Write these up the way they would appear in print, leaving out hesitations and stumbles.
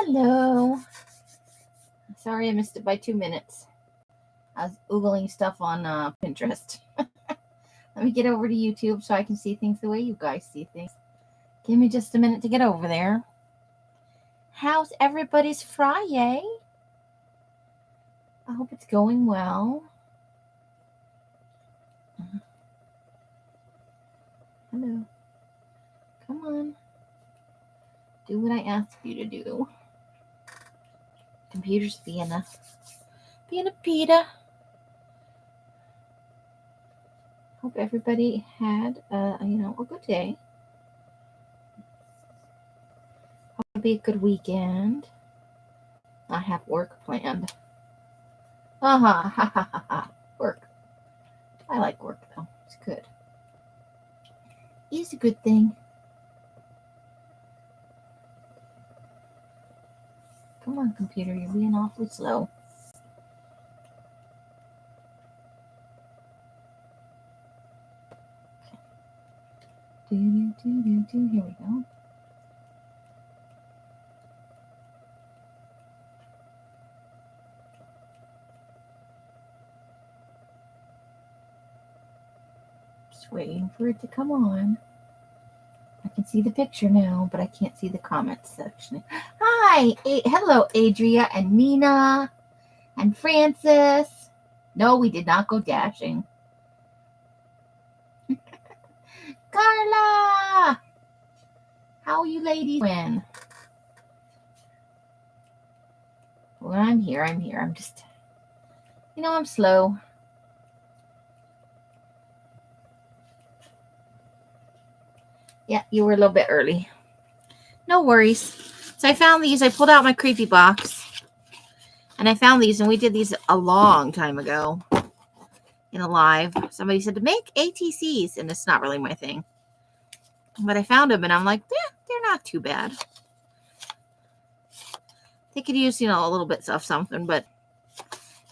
Hello. Sorry I missed it by 2 minutes. I was Googling stuff on Pinterest. Let me get over to YouTube so I can see things the way you guys see things. Give me just a minute to get over there. How's everybody's Fri-Yay? I hope it's going well. Hello. Come on. Do what I asked you to do. Computer's being a pita. Hope everybody had a good day. Hope it'll be a good weekend. I have work planned. Work. I like work though. It's good. It's a good thing. Come on, computer, you're being awfully slow. Okay. Here we go. Just waiting for it to come on. I can see the picture now, but I can't see the comments section. Hi! Hello, Adria and Nina and Francis. No, we did not go dashing. Carla! How are you ladies doing? Well, I'm here. I'm just, I'm slow. Yeah, you were a little bit early. No worries. So I found these. I pulled out my creepy box. And I found these, and we did these a long time ago in a live. Somebody said to make ATCs, and it's not really my thing. But I found them, and I'm like, they're not too bad. They could use, a little bit of something, but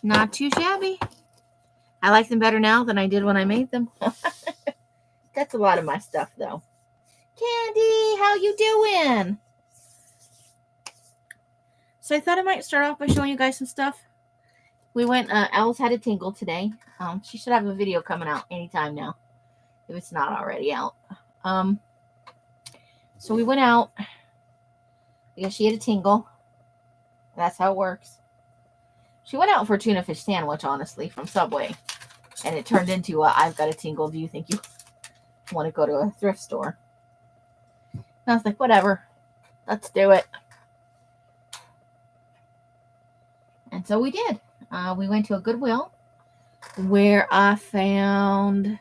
not too shabby. I like them better now than I did when I made them. That's a lot of my stuff, though. Candy, how you doing? So I thought I might start off by showing you guys some stuff. We went, Alice had a tingle today. She should have a video coming out anytime now, if it's not already out. So we went out because she had a tingle. That's how it works. She went out for a tuna fish sandwich, honestly, from Subway. And it turned into I've got a tingle. Do you think you want to go to a thrift store? And I was like, whatever. Let's do it. And so we did. We went to a Goodwill where I found,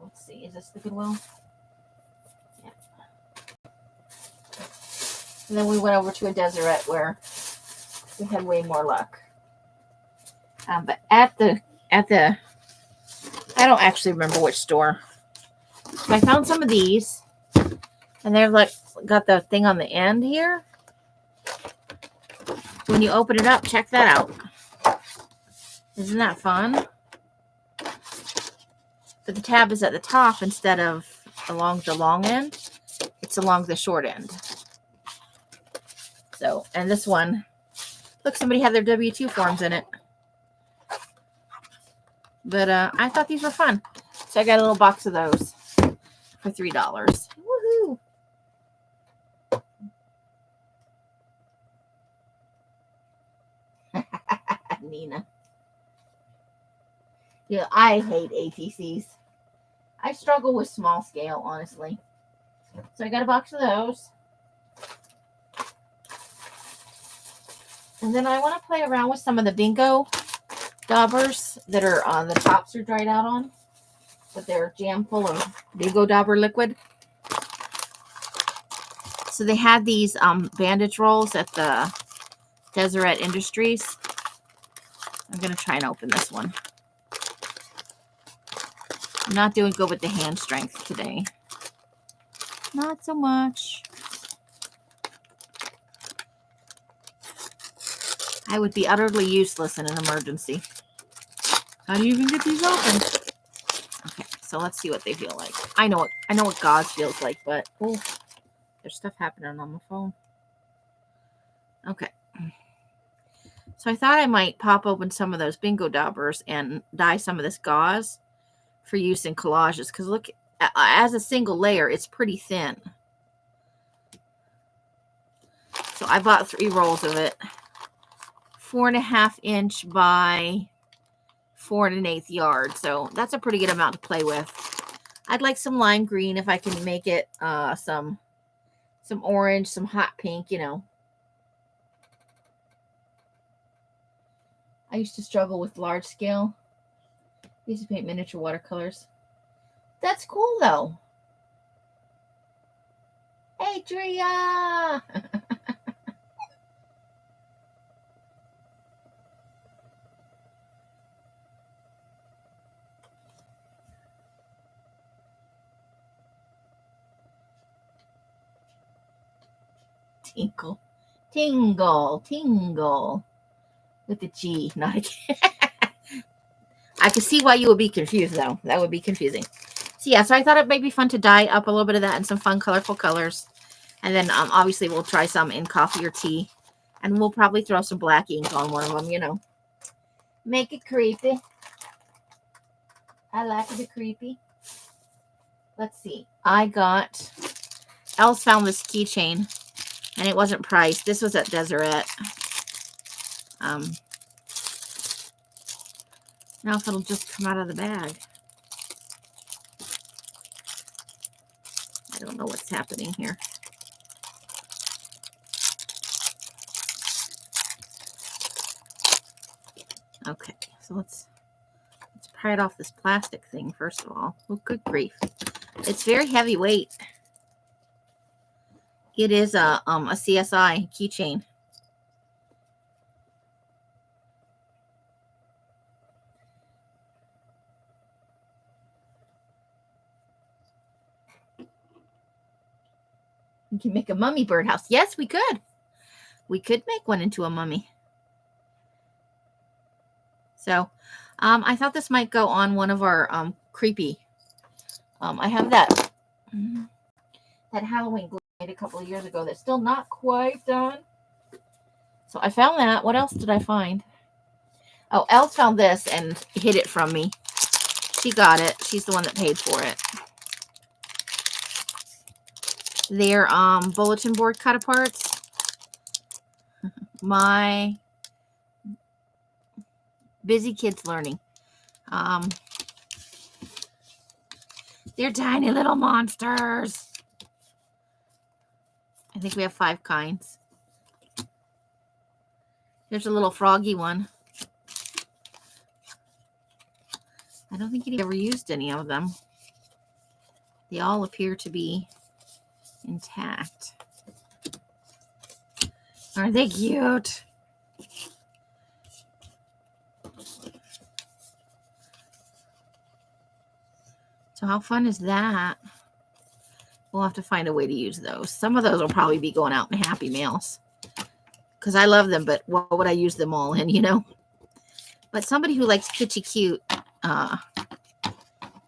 let's see, is this the Goodwill? Yeah. And then we went over to a Deseret where we had way more luck. But at the, I don't actually remember which store. So I found some of these, and they're like, got the thing on the end here. When you open it up, check that out. Isn't that fun? But the tab is at the top instead of along the long end. It's along the short end. So, and this one, look, somebody had their W-2 forms in it. But I thought these were fun. So I got a little box of those for $3. Woohoo! Nina. Yeah, I hate ATCs. I struggle with small scale, honestly. So I got a box of those. And then I want to play around with some of the bingo daubers that are on the tops are dried out on. But they're jam full of bingo dauber liquid. So they had these bandage rolls at the Deseret Industries. I'm going to try and open this one. I'm not doing good with the hand strength today. Not so much. I would be utterly useless in an emergency. How do you even get these open? Okay, so let's see what they feel like. I know what gauze feels like, but oh, there's stuff happening on my phone. Okay. So I thought I might pop open some of those bingo daubers and dye some of this gauze for use in collages. Because look, as a single layer, it's pretty thin. So I bought 3 rolls of it. 4.5 inch by 4 1/8 yard. So that's a pretty good amount to play with. I'd like some lime green if I can make it some orange, some hot pink, you know. I used to struggle with large scale. I used to paint miniature watercolors. That's cool though. Adria! Tinkle, tingle, tingle. With the G, not a K. I can see why you would be confused, though. That would be confusing. So, yeah, so I thought it might be fun to dye up a little bit of that in some fun, colorful colors. And then, obviously, we'll try some in coffee or tea. And we'll probably throw some black ink on one of them, you know. Make it creepy. I like it creepy. Let's see. Els found this keychain. And it wasn't priced. This was at Deseret. Now if it'll just come out of the bag. I don't know what's happening here. Okay, so let's pry it off this plastic thing first of all. Oh, good grief. It's very heavyweight. It is a CSI keychain. We can make a mummy birdhouse. Yes, we could. We could make one into a mummy. So, I thought this might go on one of our creepy. I have that Halloween glue made a couple of years ago that's still not quite done. So I found that. What else did I find? Oh, Els found this and hid it from me. She got it. She's the one that paid for it. They're bulletin board cut aparts. My busy kids learning. They're tiny little monsters. I think we have 5 kinds. There's a little froggy one. I don't think he ever used any of them. They all appear to be intact. Are they cute? So how fun is that? We'll have to find a way to use those. Some of those will probably be going out in Happy Mails. Because I love them, but what would I use them all in, you know? But somebody who likes kitschy cute,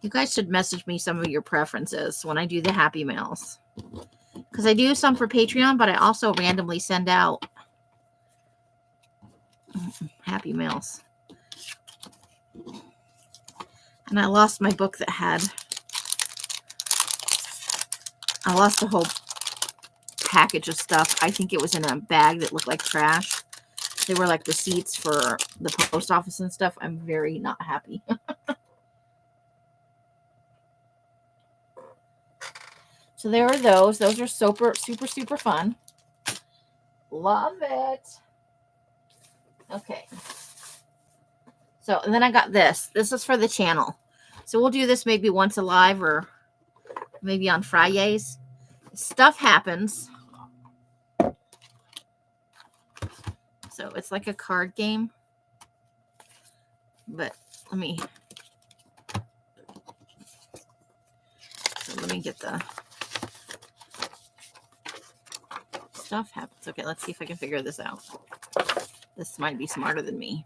you guys should message me some of your preferences when I do the Happy Mails. Because I do some for Patreon, but I also randomly send out Happy Mails. And I lost my book that had... I lost a whole package of stuff. I think it was in a bag that looked like trash. They were like receipts for the post office and stuff. I'm very not happy. So there are those. Those are super, super, super fun. Love it. Okay. So, and then I got this. This is for the channel. So we'll do this maybe once a live or maybe on Fri-Yays. Stuff happens. So it's like a card game. But let me get the stuff happens. Okay, let's see if I can figure this out. This might be smarter than me.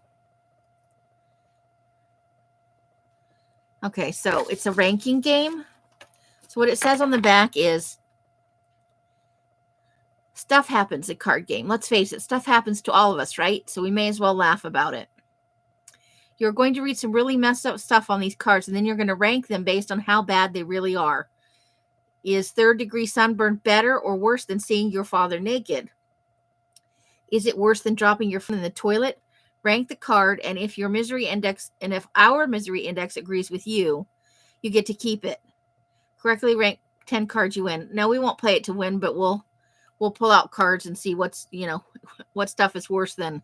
Okay, so it's a ranking game. So what it says on the back is Stuff happens in card game. Let's face it, stuff happens to all of us, right? So we may as well laugh about it. You're going to read some really messed up stuff on these cards, and then you're going to rank them based on how bad they really are. Is third-degree sunburn better or worse than seeing your father naked? Is it worse than dropping your phone in the toilet? Rank the card, and if our misery index agrees with you, you get to keep it. Correctly rank 10 cards, you win. Now, we won't play it to win, but we'll pull out cards and see what's, what stuff is worse than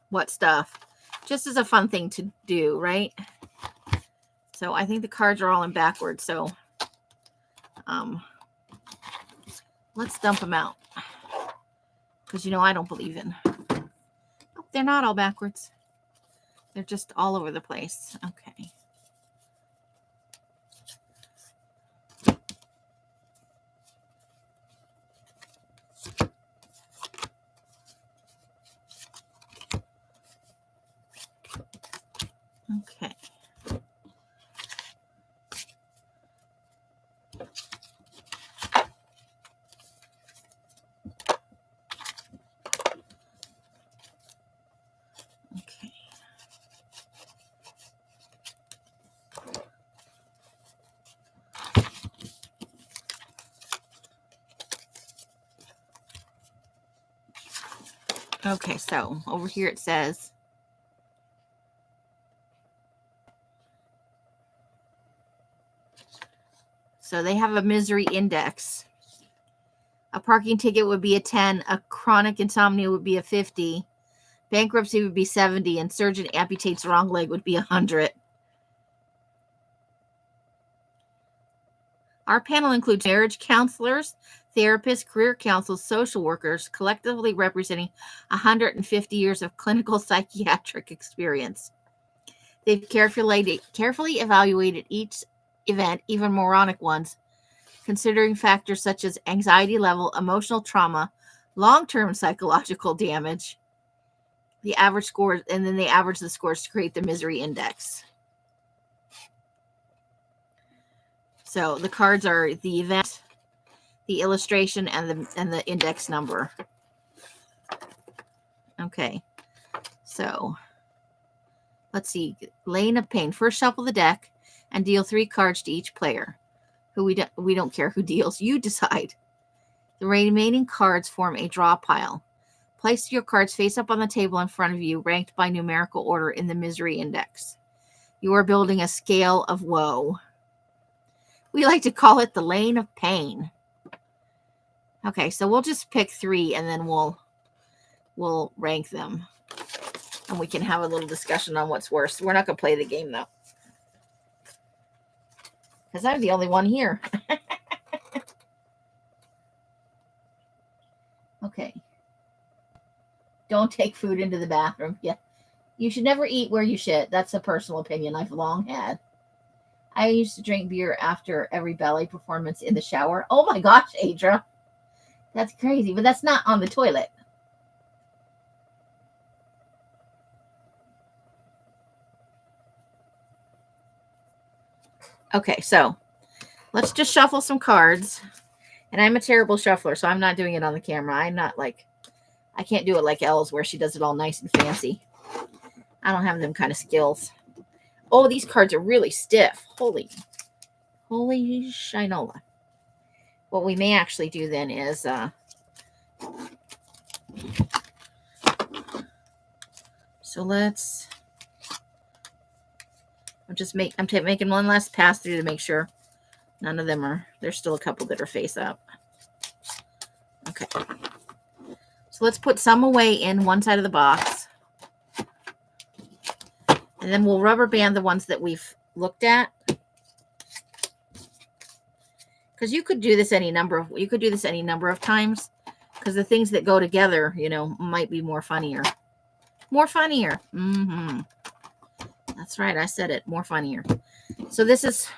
what stuff. Just as a fun thing to do, right? So I think the cards are all in backwards, so let's dump them out. Because, I don't believe in. Oh, they're not all backwards. They're just all over the place. Okay. Okay. Okay, so over here it says, so they have a misery index. A parking ticket would be a 10, a chronic insomnia would be a 50, bankruptcy would be 70, and surgeon amputates wrong leg would be 100. Our panel includes marriage counselors, therapists, career counselors, social workers, collectively representing 150 years of clinical psychiatric experience. They've carefully evaluated each event, even moronic ones, considering factors such as anxiety level, emotional trauma, long-term psychological damage, the average score, and then they average the scores to create the misery index. So the cards are the event, the illustration, and the index number. Okay, so let's see. Lane of Pain. First, shuffle the deck and deal 3 cards to each player. Who we don't care who deals. You decide. The remaining cards form a draw pile. Place your cards face up on the table in front of you, ranked by numerical order in the misery index. You are building a scale of woe. We like to call it the lane of pain. Okay, so we'll just pick 3 and then we'll rank them. And we can have a little discussion on what's worse. We're not going to play the game, though. Because I'm the only one here. Okay. Don't take food into the bathroom. Yeah. You should never eat where you shit. That's a personal opinion I've long had. I used to drink beer after every ballet performance in the shower. Oh my gosh, Adra. That's crazy. But that's not on the toilet. Okay, so let's just shuffle some cards. And I'm a terrible shuffler, so I'm not doing it on the camera. I'm not like, I can't do it like Elle where she does it all nice and fancy. I don't have them kind of skills. Oh, these cards are really stiff. Holy shinola. What we may actually do then is, so let's, I'm making one last pass through to make sure none of them are, there's still a couple that are face up. Okay. So let's put some away in one side of the box. And then we'll rubber band the ones that we've looked at. Because you could do this any number of times. Because the things that go together, might be more funnier. More funnier. Mm-hmm. That's right. I said it. More funnier. So this is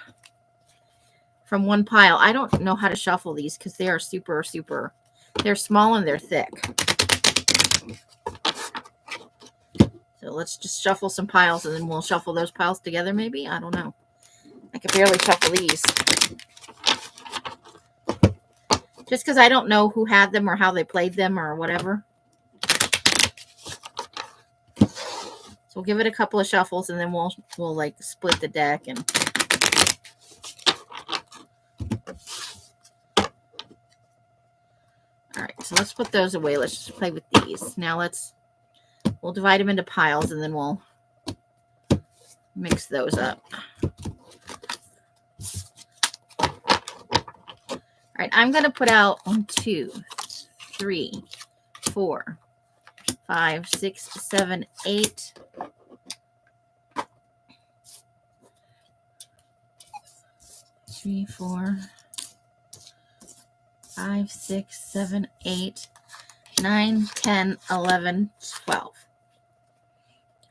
from one pile. I don't know how to shuffle these because they are super, super. They're small and they're thick. So let's just shuffle some piles and then we'll shuffle those piles together maybe. I don't know. I can barely shuffle these. just because I don't know who had them or how they played them or whatever. So we'll give it a couple of shuffles and then we'll like split the deck. And all right, so let's put those away. Let's just play with these. Now we'll divide them into piles and then we'll mix those up. All right, I'm going to put out 1, 2, 3, 4, 5, 6, 7, 8. 3, 4, 5, 6, 7, 8, 9, 10, 11, 12.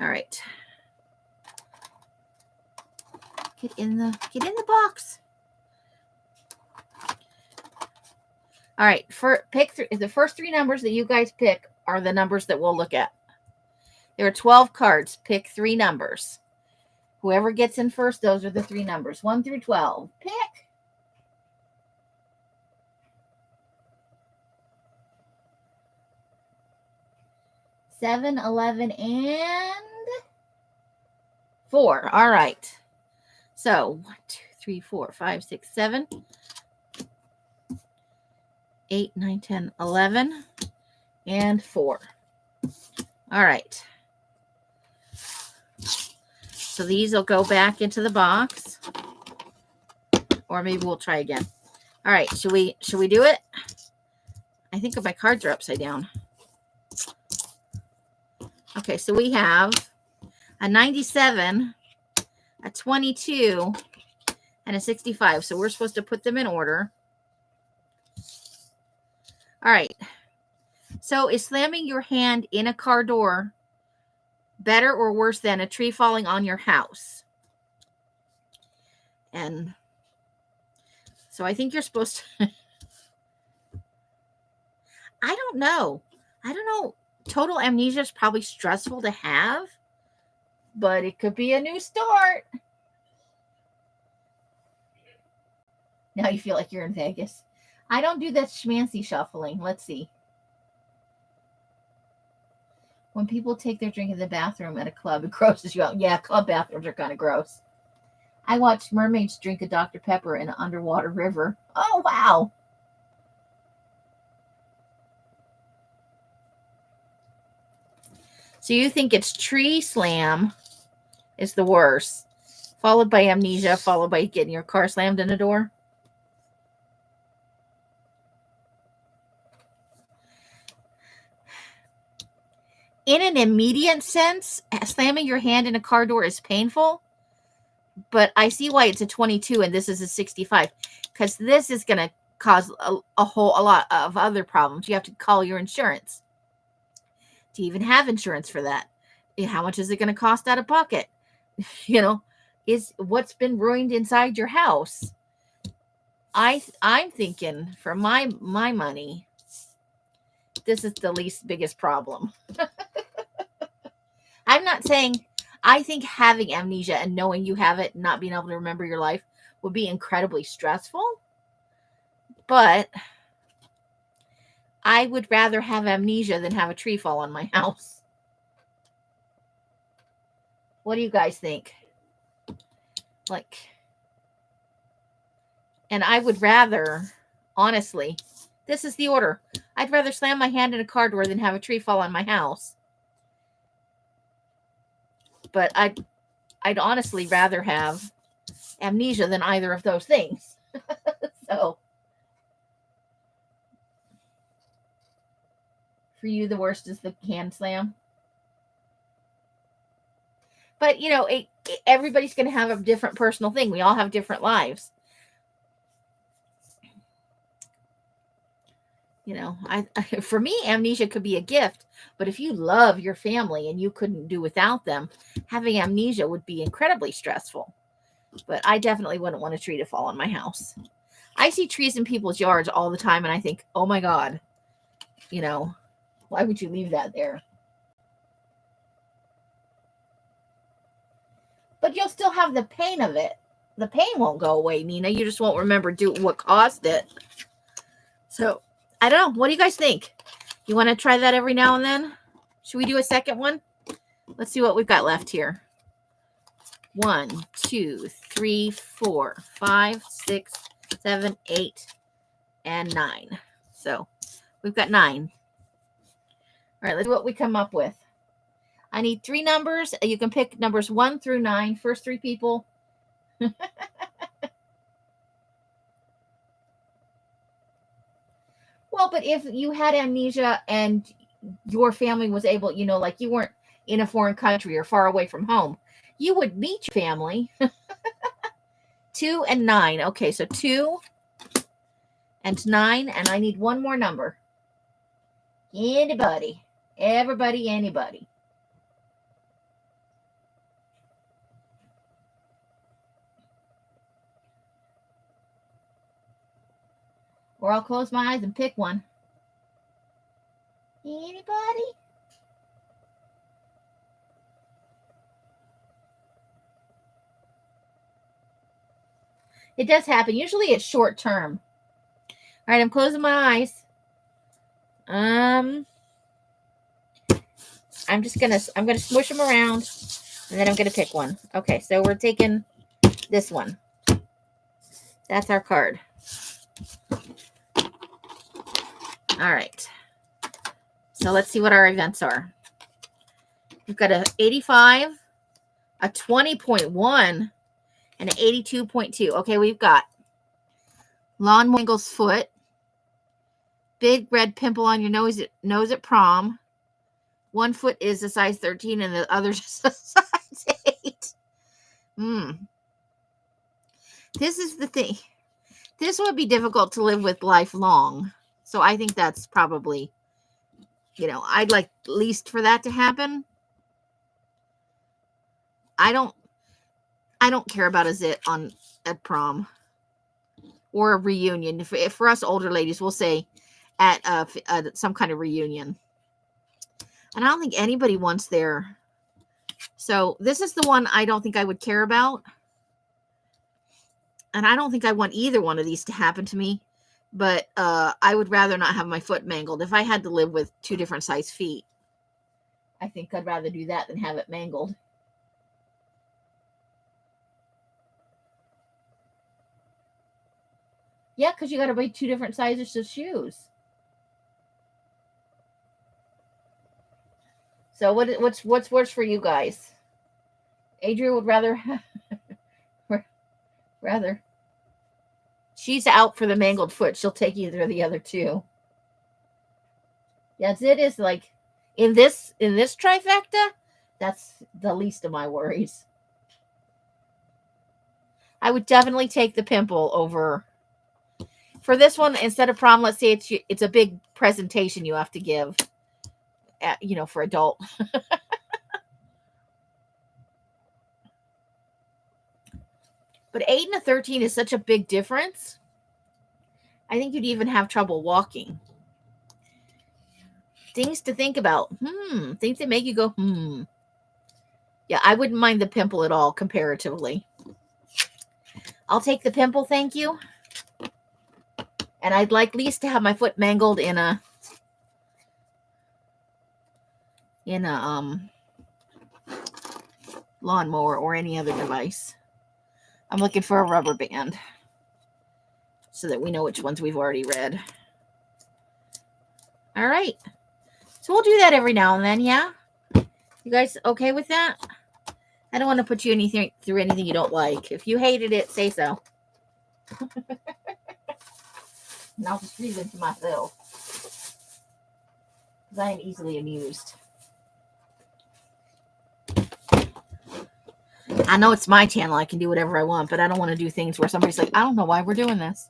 All right. Get in the box. All right, pick the first 3 numbers that you guys pick are the numbers that we'll look at. There are 12 cards. Pick 3 numbers. Whoever gets in first, those are the 3 numbers. 1 through 12. Pick. Seven, 11, and 4. All right. So 1, 2, 3, 4, 5, 6, 7, 8, 9, 10, 11, and 4. All right. So these will go back into the box. Or maybe we'll try again. All right. Should we do it? I think my cards are upside down. Okay, so we have a 97, a 22, and a 65. So we're supposed to put them in order. All right. So is slamming your hand in a car door better or worse than a tree falling on your house? And so I think you're supposed to... I don't know. Total amnesia is probably stressful to have, but it could be a new start. Now you feel like you're in Vegas. I don't do that schmancy shuffling. Let's see. When people take their drink in the bathroom at a club, it grosses you out. Yeah, club bathrooms are kind of gross. I watched mermaids drink a Dr. Pepper in an underwater river. Oh, wow. So you think it's tree slam is the worst, followed by amnesia, followed by getting your car slammed in a door? In an immediate sense, slamming your hand in a car door is painful, but I see why it's a 22 and this is a 65, because this is going to cause a lot of other problems. You have to call your insurance to even have insurance for that. How much is it going to cost out of pocket? Is what's been ruined inside your house. I'm thinking for my money, this is the least biggest problem. I'm not saying, I think having amnesia and knowing you have it, not being able to remember your life would be incredibly stressful. But I would rather have amnesia than have a tree fall on my house. What do you guys think? And I would rather, honestly, this is the order. I'd rather slam my hand in a car door than have a tree fall on my house. But I'd honestly rather have amnesia than either of those things. So for you, the worst is the hand slam. But, everybody's going to have a different personal thing. We all have different lives. For me, amnesia could be a gift. But if you love your family and you couldn't do without them, having amnesia would be incredibly stressful. But I definitely wouldn't want a tree to fall on my house. I see trees in people's yards all the time, and I think, oh my God, why would you leave that there? But you'll still have the pain of it. The pain won't go away, Nina. You just won't remember what caused it. So, I don't know. What do you guys think? You want to try that every now and then? Should we do a second one? Let's see what we've got left here. 1, 2, 3, 4, 5, 6, 7, 8, and 9. So, we've got 9. All right, let's see what we come up with. I need 3 numbers. You can pick numbers 1 through 9. First 3 people. Well, but if you had amnesia and your family was able, like you weren't in a foreign country or far away from home, you would meet your family. 2 and 9. Okay, so 2 and 9, and I need one more number. Anybody. Everybody, anybody. Or I'll close my eyes and pick one. Anybody? It does happen. Usually it's short term. All right, I'm closing my eyes. I'm gonna smush them around, and then I'm gonna pick one. Okay, so we're taking this one. That's our card. All right. So let's see what our events are. We've got a 85, a 20.1, and an 82.2. Okay, we've got lawn wangle's foot, big red pimple on your nose at prom. One foot is a size 13 and the other's a size 8. This is the thing. This would be difficult to live with lifelong. So I think that's probably, I'd like least for that to happen. I don't care about a zit at prom or a reunion. If for us older ladies, we'll say at some kind of reunion. And I don't think anybody wants there. So this is the one I don't think I would care about. And I don't think I want either one of these to happen to me. But I would rather not have my foot mangled. If I had to live with 2 different size feet, I think I'd rather do that than have it mangled. Yeah, because you got to buy 2 different sizes of shoes. So what's worse for you guys? Adrian would rather she's out for the mangled foot. She'll take either of the other 2. Yes, it is like in this trifecta, that's the least of my worries. I would definitely take the pimple over. For this one, instead of prom, let's say it's a big presentation you have to give, for adult. But 8 and a 13 is such a big difference. I think you'd even have trouble walking. Things to think about. Things that make you go, Yeah, I wouldn't mind the pimple at all, comparatively. I'll take the pimple, thank you. And I'd like least to have my foot mangled in a lawnmower or any other device. I'm looking for a rubber band so that we know which ones we've already read. All right. So we'll do that every now and then, yeah? You guys okay with that? I don't want to put you through anything you don't like. If you hated it, say so. And I'll just read them to myself. Because I am easily amused. I know it's my channel. I can do whatever I want, but I don't want to do things where somebody's like, I don't know why we're doing this.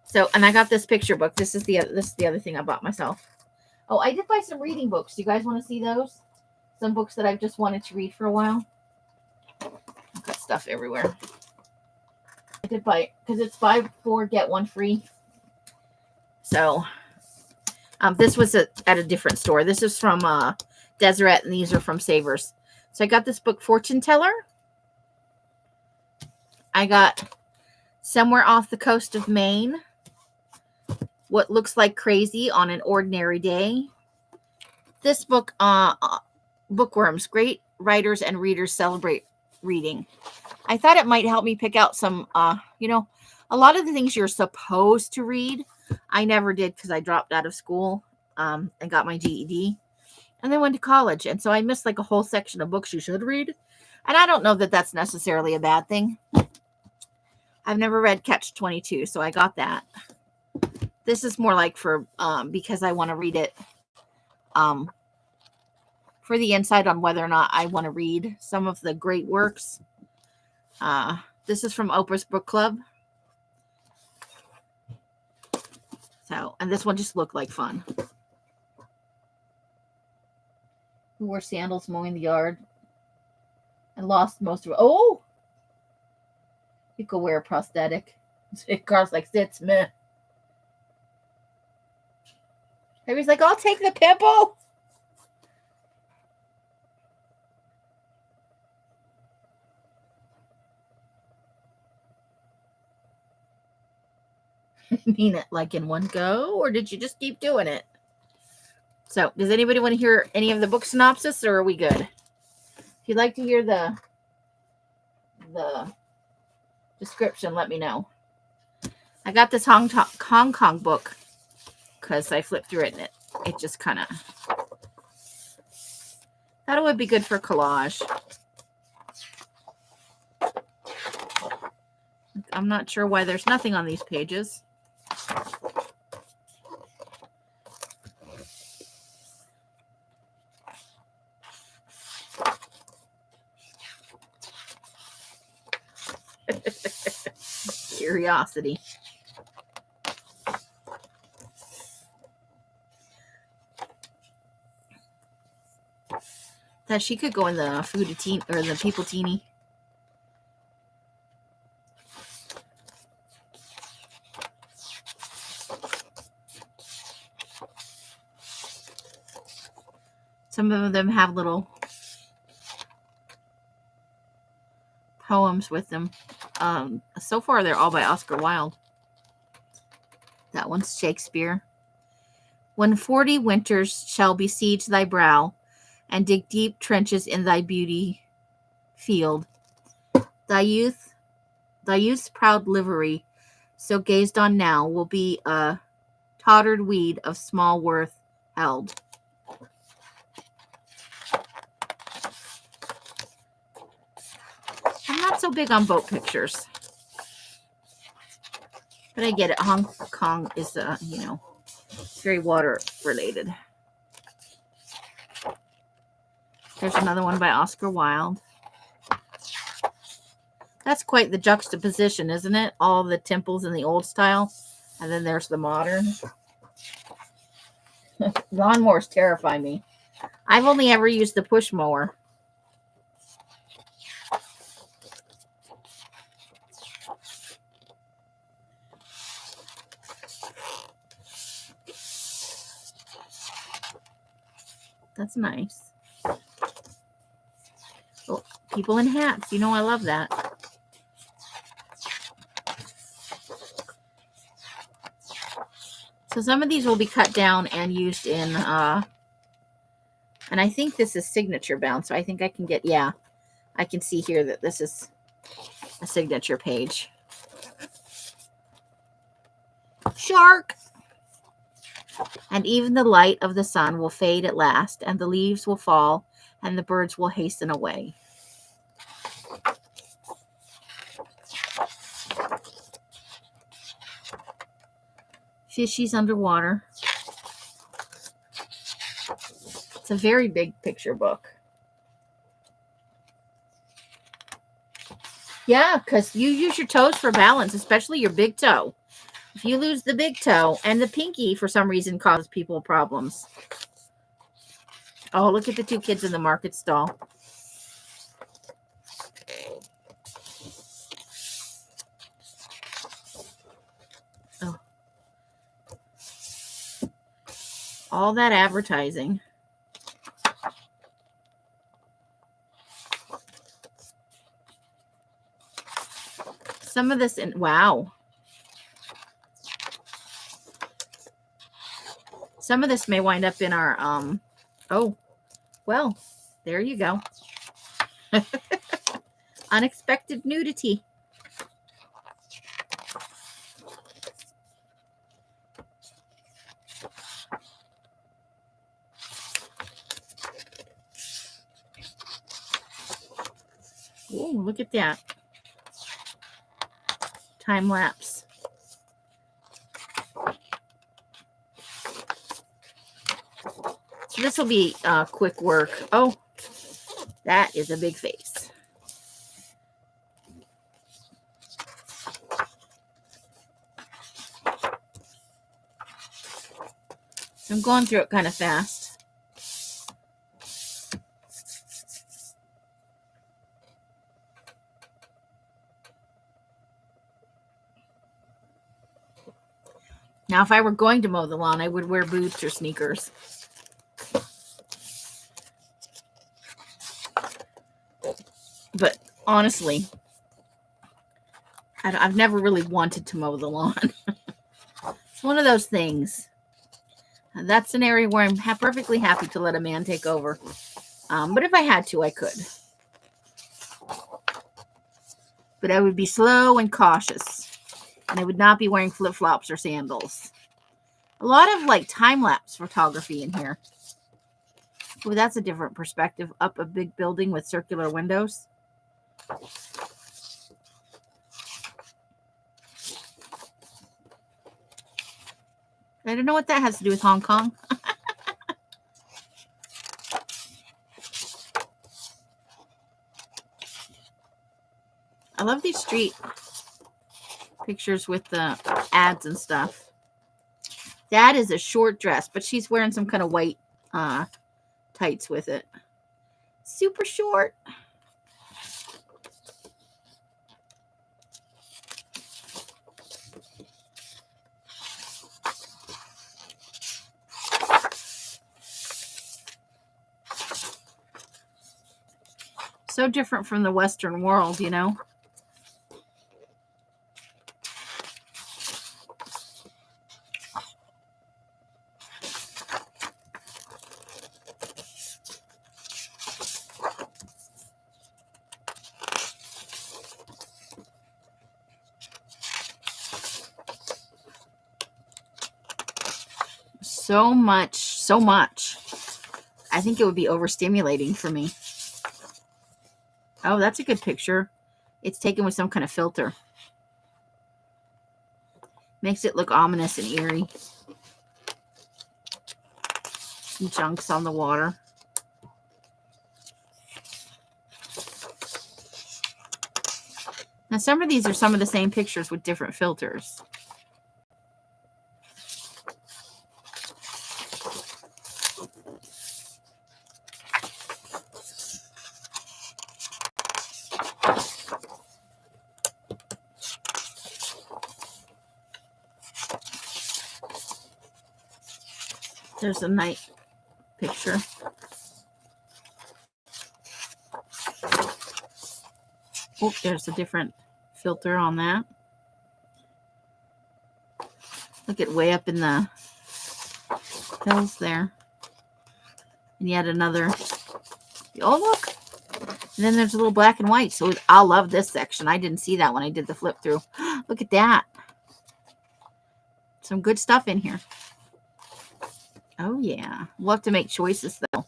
So, and I got this picture book. This is the other thing I bought myself. Oh, I did buy some reading books. Do you guys want to see those? Some books that I've just wanted to read for a while. I've got stuff everywhere. I did buy, because it's buy 4, get 1 free. So, this was at a different store. This is from Deseret, and these are from Savers. So I got this book, Fortune Teller. I got Somewhere off the coast of Maine. What looks like crazy on an ordinary day. This book, Bookworms, great writers and readers celebrate reading. I thought it might help me pick out some, a lot of the things you're supposed to read, I never did because I dropped out of school and got my GED and then went to college. And so I missed like a whole section of books you should read. And I don't know that that's necessarily a bad thing. I've never read Catch-22, so I got that. This is more like for, because I want to read it for the insight on whether or not I want to read some of the great works. This is from Oprah's Book Club. So, and this one just looked like fun. Who wore sandals mowing the yard and lost most of it. Oh! You could wear a prosthetic. Carl's like, it's meh. Harry's like, I'll take the pimple. Mean it like in one go, or did you just keep doing it? So, does anybody want to hear any of the book synopsis, or are we good? If you'd like to hear the description, let me know. I got this Hong Kong book because I flipped through it and it just kind of thought it would be good for collage. I'm not sure why there's nothing on these pages. Curiosity. That she could go in the food teen or the people teeny. Some of them have little poems with them. So far, they're all by Oscar Wilde. That one's Shakespeare. When 40 winters shall besiege thy brow, and dig deep trenches in thy beauty field, thy youth's proud livery, so gazed on now, will be a tottered weed of small worth held. I'm not so big on boat pictures, but I get it. Hong Kong is, very water related. There's another one by Oscar Wilde. That's quite the juxtaposition, isn't it? All the temples in the old style, and then there's the modern. Lawnmowers terrify me. I've only ever used the push mower. That's nice. Oh, people in hats. You know I love that. So some of these will be cut down and used in, and I think this is signature bound. So I think I can get, yeah, I can see here that this is a signature page. Shark! And even the light of the sun will fade at last, and the leaves will fall, and the birds will hasten away. Fishies underwater. It's a very big picture book. Yeah, because you use your toes for balance, especially your big toe. If you lose the big toe, and the pinky for some reason causes people problems. Oh, look at the two kids in the market stall. Oh. All that advertising. Some of this wow. Some of this may wind up in our, oh, well, there you go. Unexpected nudity. Oh, look at that. Time lapse. So this will be quick work. Oh, that is a big face. I'm going through it kind of fast. Now, if I were going to mow the lawn, I would wear boots or sneakers. But honestly, I've never really wanted to mow the lawn. It's one of those things. That's an area where I'm perfectly happy to let a man take over. But if I had to, I could. But I would be slow and cautious. And I would not be wearing flip-flops or sandals. A lot of like time-lapse photography in here. Well, that's a different perspective. Up a big building with circular windows. I don't know what that has to do with Hong Kong. I love these street pictures with the ads and stuff. That is a short dress, but she's wearing some kind of white tights with it. Super short. So different from the Western world, you know. So much. I think it would be overstimulating for me. Oh, that's a good picture. It's taken with some kind of filter. Makes it look ominous and eerie. Some chunks on the water. Now, some of these are some of the same pictures with different filters. There's a night picture. Oh, there's a different filter on that. Look at way up in the hills there. And yet another. Oh, look. And then there's a little black and white. So I love this section. I didn't see that when I did the flip through. Look at that. Some good stuff in here. Oh, yeah. We'll have to make choices, though.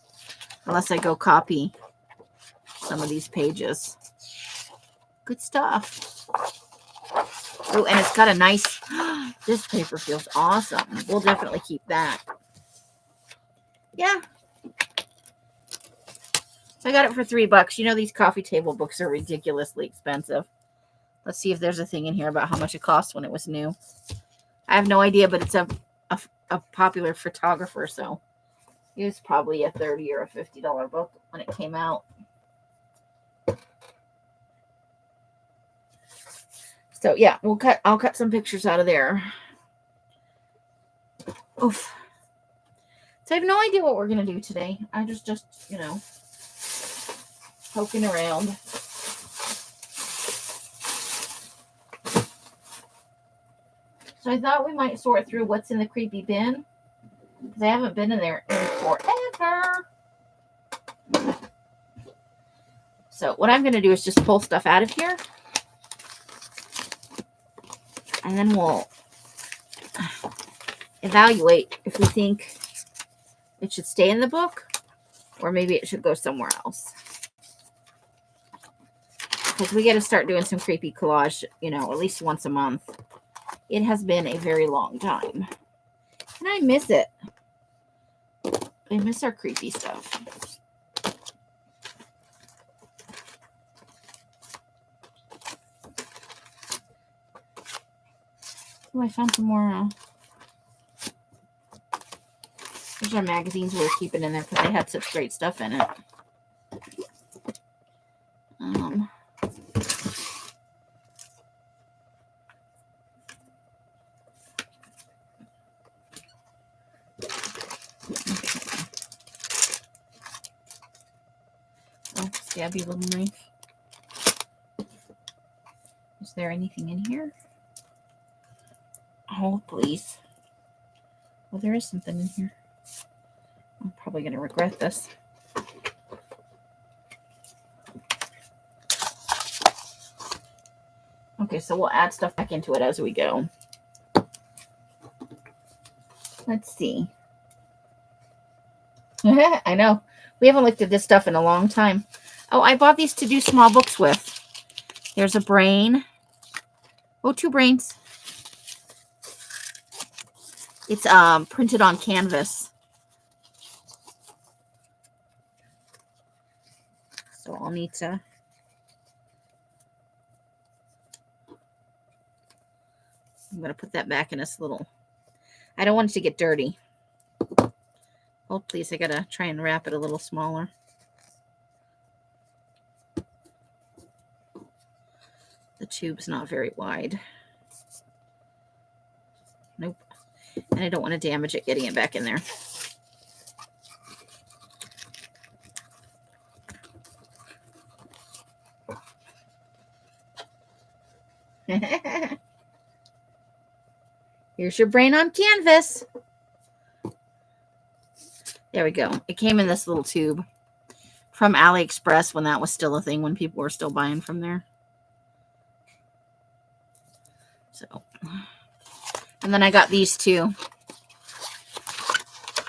Unless I go copy some of these pages. Good stuff. Oh, and it's got a nice... This paper feels awesome. We'll definitely keep that. Yeah. So I got it for $3. You know, these coffee table books are ridiculously expensive. Let's see if there's a thing in here about how much it cost when it was new. I have no idea, but it's a popular photographer, so it was probably a $30 or a $50 book when it came out. So yeah, I'll cut some pictures out of there. Oof. So I have no idea what we're gonna do today. I just you know, poking around. So I thought we might sort through what's in the creepy bin, because I haven't been in there in forever. So what I'm going to do is just pull stuff out of here. And then we'll evaluate if we think it should stay in the book or maybe it should go somewhere else. Because we got to start doing some creepy collage, at least once a month. It has been a very long time. And I miss it. I miss our creepy stuff. Oh, I found some more. These are magazines we were keeping in there because they had such great stuff in it. Oh, stabby little knife. Is there anything in here? Oh, please. Well, there is something in here. I'm probably going to regret this. Okay, so we'll add stuff back into it as we go. Let's see. I know. We haven't looked at this stuff in a long time. Oh, I bought these to do small books with. There's a brain. Oh, 2 brains. It's printed on canvas. So I'll need to... I'm going to put that back in this little... I don't want it to get dirty. Oh, please, I got to try and wrap it a little smaller. The tube's not very wide. Nope. And I don't want to damage it getting it back in there. Here's your brain on canvas. There we go. It came in this little tube from AliExpress when that was still a thing, when people were still buying from there. So, and then I got these 2.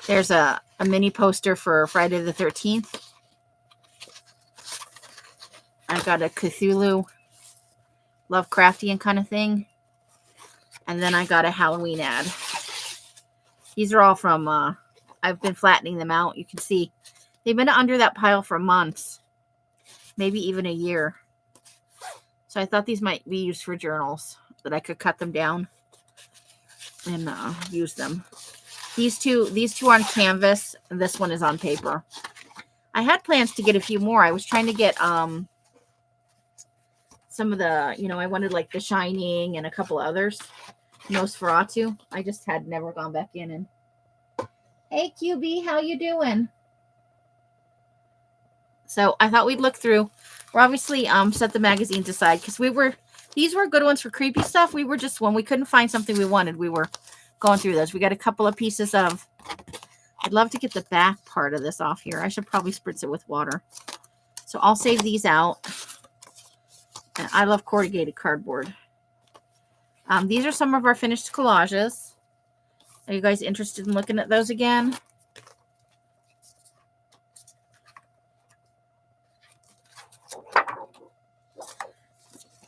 There's a mini poster for Friday the 13th. I got a Cthulhu Lovecraftian kind of thing. And then I got a Halloween ad. These are all from, I've been flattening them out. You can see they've been under that pile for months, maybe even a year. So I thought these might be used for journals, that I could cut them down and use them. These two are on canvas. And this one is on paper. I had plans to get a few more. I was trying to get some of the, I wanted like The Shining and a couple others. Nosferatu. I just had never gone back in and... Hey, QB, how you doing? So I thought we'd look through. We're obviously set the magazines aside because these were good ones for creepy stuff. We were just, when we couldn't find something we wanted, we were going through those. We got a couple of pieces of... I'd love to get the back part of this off here. I should probably spritz it with water. So I'll save these out. And I love corrugated cardboard. These are some of our finished collages. Are you guys interested in looking at those again?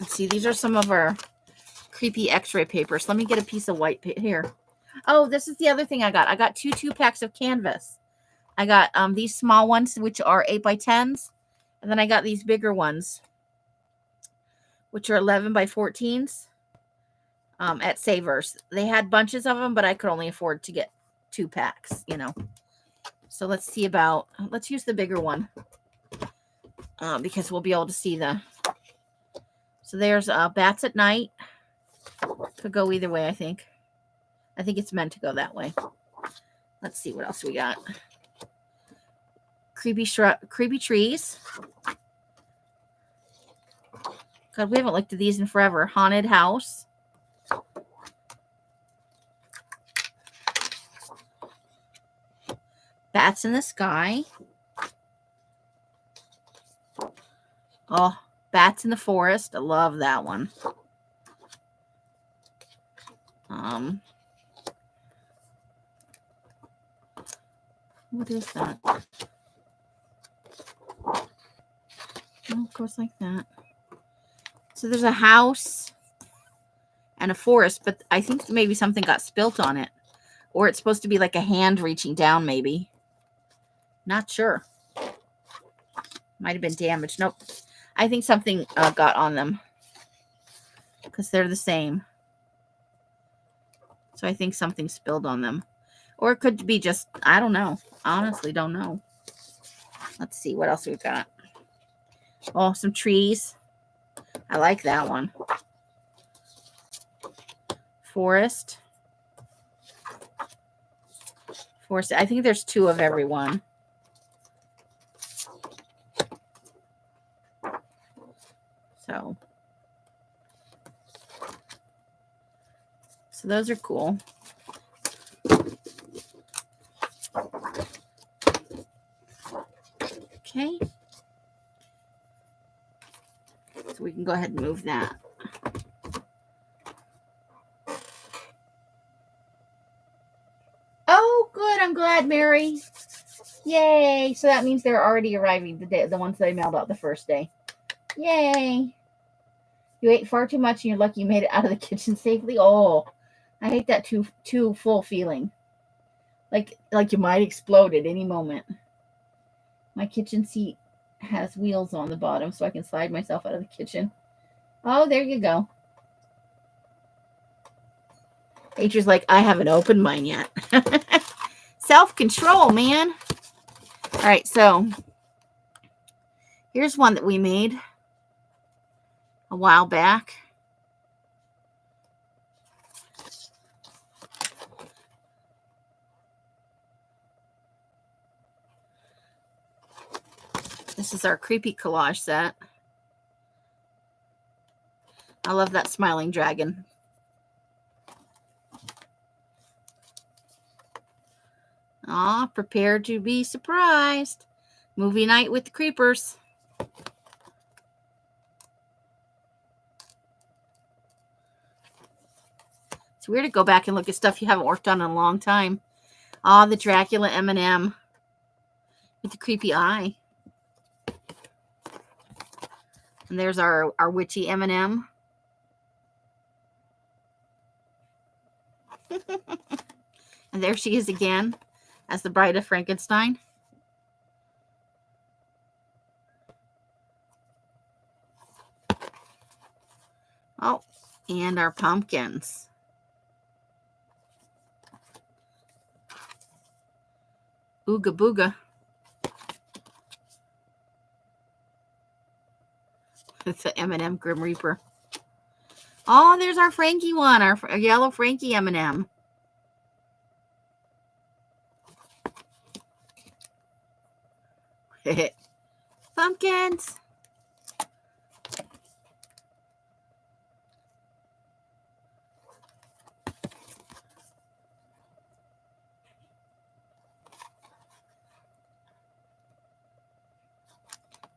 Let's see. These are some of our creepy x-ray papers. Let me get a piece of white paper here. Oh, this is the other thing I got. I got 2 2-packs of canvas. I got these small ones, which are 8x10s. And then I got these bigger ones, which are 11x14s. At Savers. They had bunches of them, but I could only afford to get 2 packs, So let's see about, let's use the bigger one because we'll be able to see the, so there's Bats at Night. Could go either way, I think. I think it's meant to go that way. Let's see what else we got. Creepy Trees. God, we haven't looked at these in forever. Haunted House. Bats in the sky. Oh, bats in the forest. I love that one. What is that? Oh, it goes like that. So there's a house and a forest, but I think maybe something got spilt on it. Or it's supposed to be like a hand reaching down, maybe. Not sure. Might have been damaged. Nope. I think something got on them. Because they're the same. So I think something spilled on them. Or it could be just, I don't know. Honestly, don't know. Let's see what else we've got. Oh, some trees. I like that one. Forest. Forest. I think there's 2 of every one. So those are cool. Okay. So we can go ahead and move that. Oh, good. I'm glad, Mary. Yay. So that means they're already arriving the ones that I mailed out the first day. Yay. You ate far too much and you're lucky you made it out of the kitchen safely. Oh, I hate that too full feeling. Like you might explode at any moment. My kitchen seat has wheels on the bottom so I can slide myself out of the kitchen. Oh, there you go. Nature's like, I haven't opened mine yet. Self-control, man. All right, so here's one that we made a while back. This is our creepy collage set. I love that smiling dragon. Aw, prepare to be surprised. Movie night with the creepers. It's weird to go back and look at stuff you haven't worked on in a long time. Ah, the Dracula M&M with the creepy eye. And there's our witchy M&M. And there she is again as the Bride of Frankenstein. Oh, and our pumpkins. Ooga booga. It's the M&M Grim Reaper. Oh, there's our Frankie one, our yellow Frankie M&M. Pumpkins.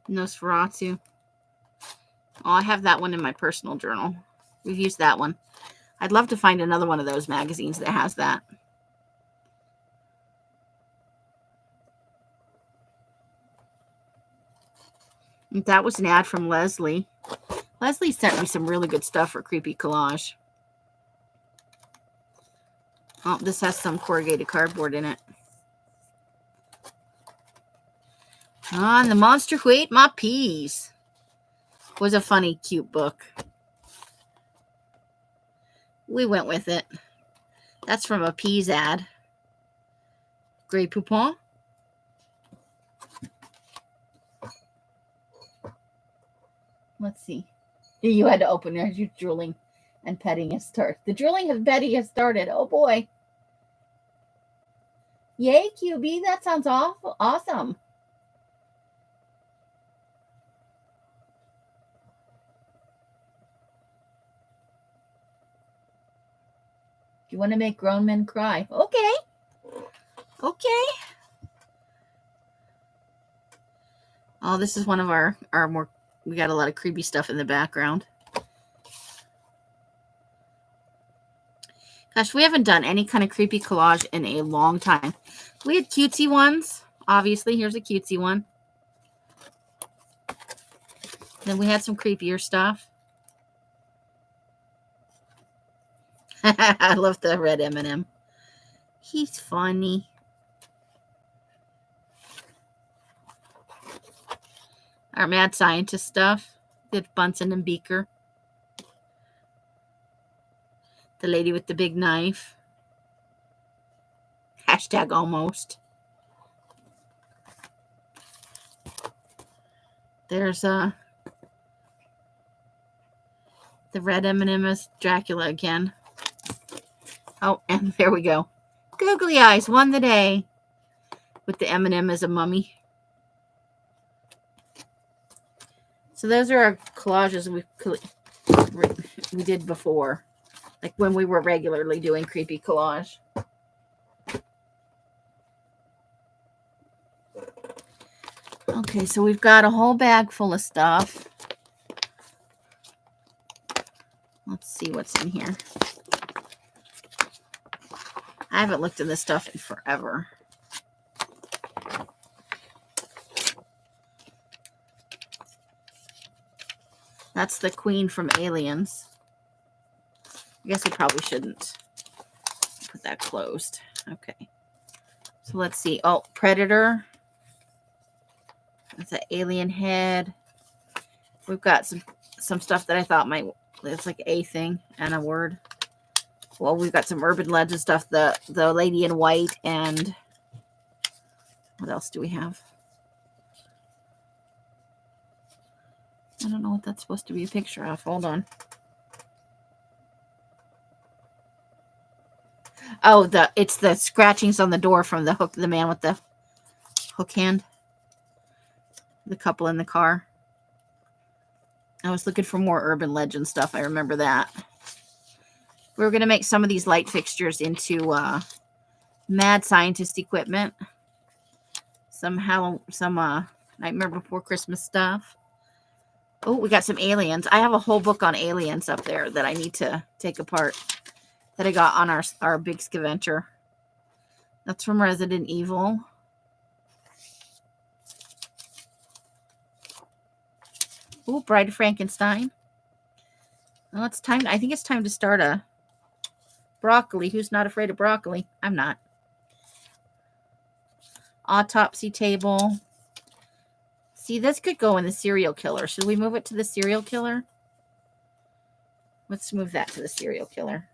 Nosferatu. Oh, I have that one in my personal journal. We've used that one. I'd love to find another one of those magazines that has that. And that was an ad from Leslie. Leslie sent me some really good stuff for Creepy Collage. Oh, this has some corrugated cardboard in it. Ah, and the Monster Who Ate My Peas was a funny, cute book. We went with it. That's from a peas ad. Grey Poupon. Let's see. You had to open it. You're drooling and petting has started. The drooling and petting has started. Oh boy. Yay, QB. That sounds awful. Awesome. You want to make grown men cry. Okay. Okay. Oh, this is one of our more, we got a lot of creepy stuff in the background. Gosh, we haven't done any kind of creepy collage in a long time. We had cutesy ones. Obviously, here's a cutesy one. Then we had some creepier stuff. I love the red M&M. He's funny. Our mad scientist stuff. Did Bunsen and Beaker. The lady with the big knife. Hashtag almost. There's the red M&M is Dracula again. Oh, and there we go. Googly eyes won the day with the M&M as a mummy. So those are our collages we did before, like when we were regularly doing creepy collage. Okay, so we've got a whole bag full of stuff. Let's see what's in here. I haven't looked at this stuff in forever. That's the queen from Aliens. I guess we probably shouldn't put that closed. Okay. So let's see. Oh, Predator. That's an alien head. We've got some stuff that I thought might, it's like a thing and a word. Well, we've got some urban legend stuff. The lady in white, and what else do we have? I don't know what that's supposed to be a picture of. Hold on. Oh, it's the scratchings on the door from the hook, the man with the hook hand. The couple in the car. I was looking for more urban legend stuff. I remember that. We were going to make some of these light fixtures into mad scientist equipment. Some Nightmare Before Christmas stuff. Oh, we got some aliens. I have a whole book on aliens up there that I need to take apart that I got on our big scavenger. That's from Resident Evil. Oh, Bride of Frankenstein. Well, it's time. I think it's time to start a broccoli. Who's not afraid of broccoli? I'm not. Autopsy table. See, this could go in the serial killer. Should we move it to the serial killer? Let's move that to the serial killer.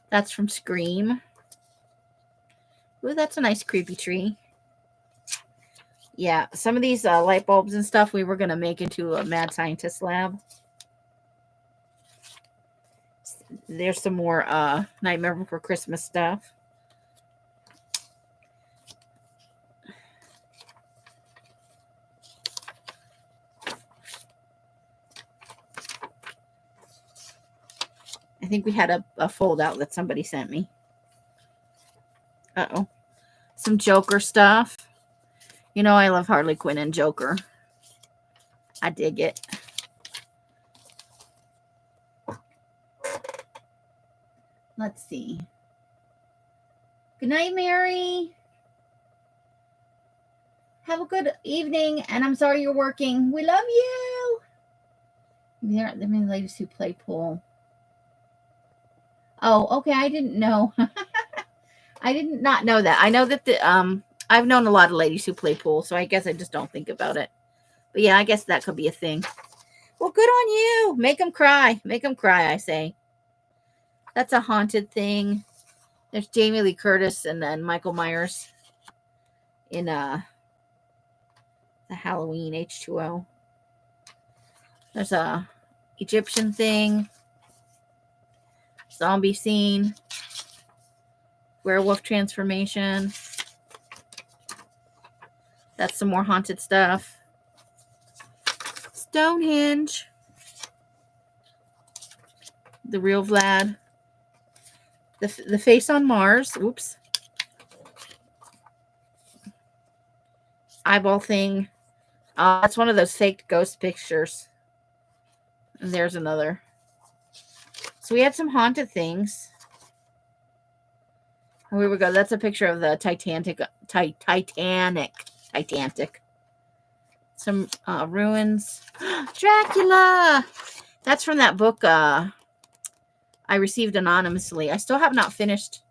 That's from Scream. Ooh, that's a nice creepy tree. Yeah, some of these light bulbs and stuff we were going to make into a mad scientist lab. There's some more Nightmare Before Christmas stuff. I think we had a fold out that somebody sent me. Uh-oh. Some Joker stuff. You know, I love Harley Quinn and Joker. I dig it. Let's see. Good night, Mary. Have a good evening, and I'm sorry you're working. We love you. There are many ladies who play pool. Oh, okay. I didn't know. I did not know that. I know that I've known a lot of ladies who play pool, so I guess I just don't think about it. But yeah, I guess that could be a thing. Well, good on you. Make them cry. Make them cry, I say. That's a haunted thing. There's Jamie Lee Curtis and then Michael Myers in the Halloween H2O. There's a Egyptian thing. Zombie scene. Werewolf transformation. That's some more haunted stuff. Stonehenge. The real Vlad. the face on Mars. Oops. Eyeball thing. That's one of those fake ghost pictures. And there's another. So we had some haunted things. Oh, here we go. That's a picture of the Titanic. Some ruins. Dracula! That's from that book I received anonymously. I still have not finished.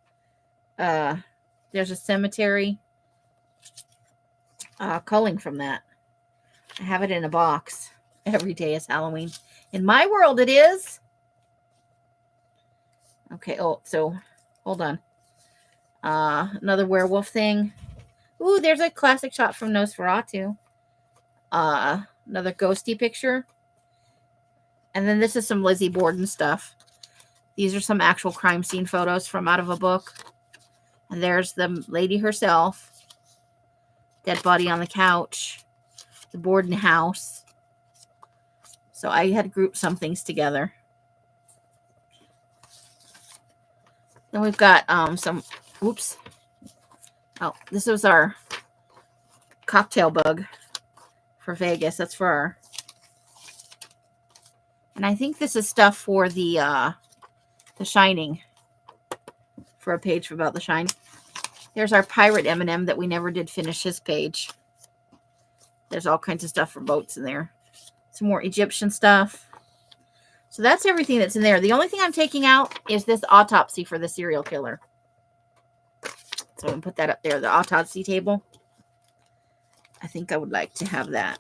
There's a cemetery culling from that. I have it in a box. Every day is Halloween. In my world, it is. Okay. Oh, so hold on. Another werewolf thing. Ooh, there's a classic shot from Nosferatu. Another ghosty picture. And then this is some Lizzie Borden stuff. These are some actual crime scene photos from out of a book. And there's the lady herself. Dead body on the couch. The Borden house. So I had grouped some things together. Then we've got some, oops. Oh, this was our cocktail bug for Vegas. That's for our, and I think this is stuff for the Shining, for a page about The Shining. There's our pirate M&M that we never did finish his page. There's all kinds of stuff for boats in there. Some more Egyptian stuff. So that's everything that's in there. The only thing I'm taking out is this autopsy for the serial killer. So I'm going to put that up there, the autopsy table. I think I would like to have that.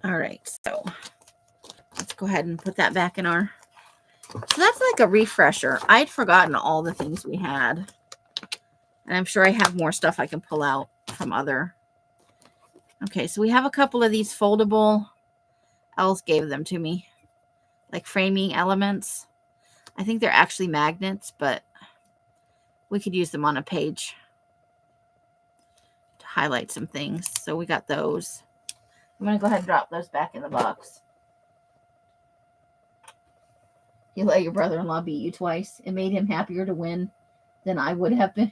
All right, so let's go ahead and put that back in our... So that's like a refresher. I'd forgotten all the things we had. And I'm sure I have more stuff I can pull out from other... Okay, so we have a couple of these foldable... Els gave them to me. Like framing elements. I think they're actually magnets, but we could use them on a page to highlight some things. So we got those. I'm going to go ahead and drop those back in the box. You let your brother-in-law beat you twice. It made him happier to win than I would have been.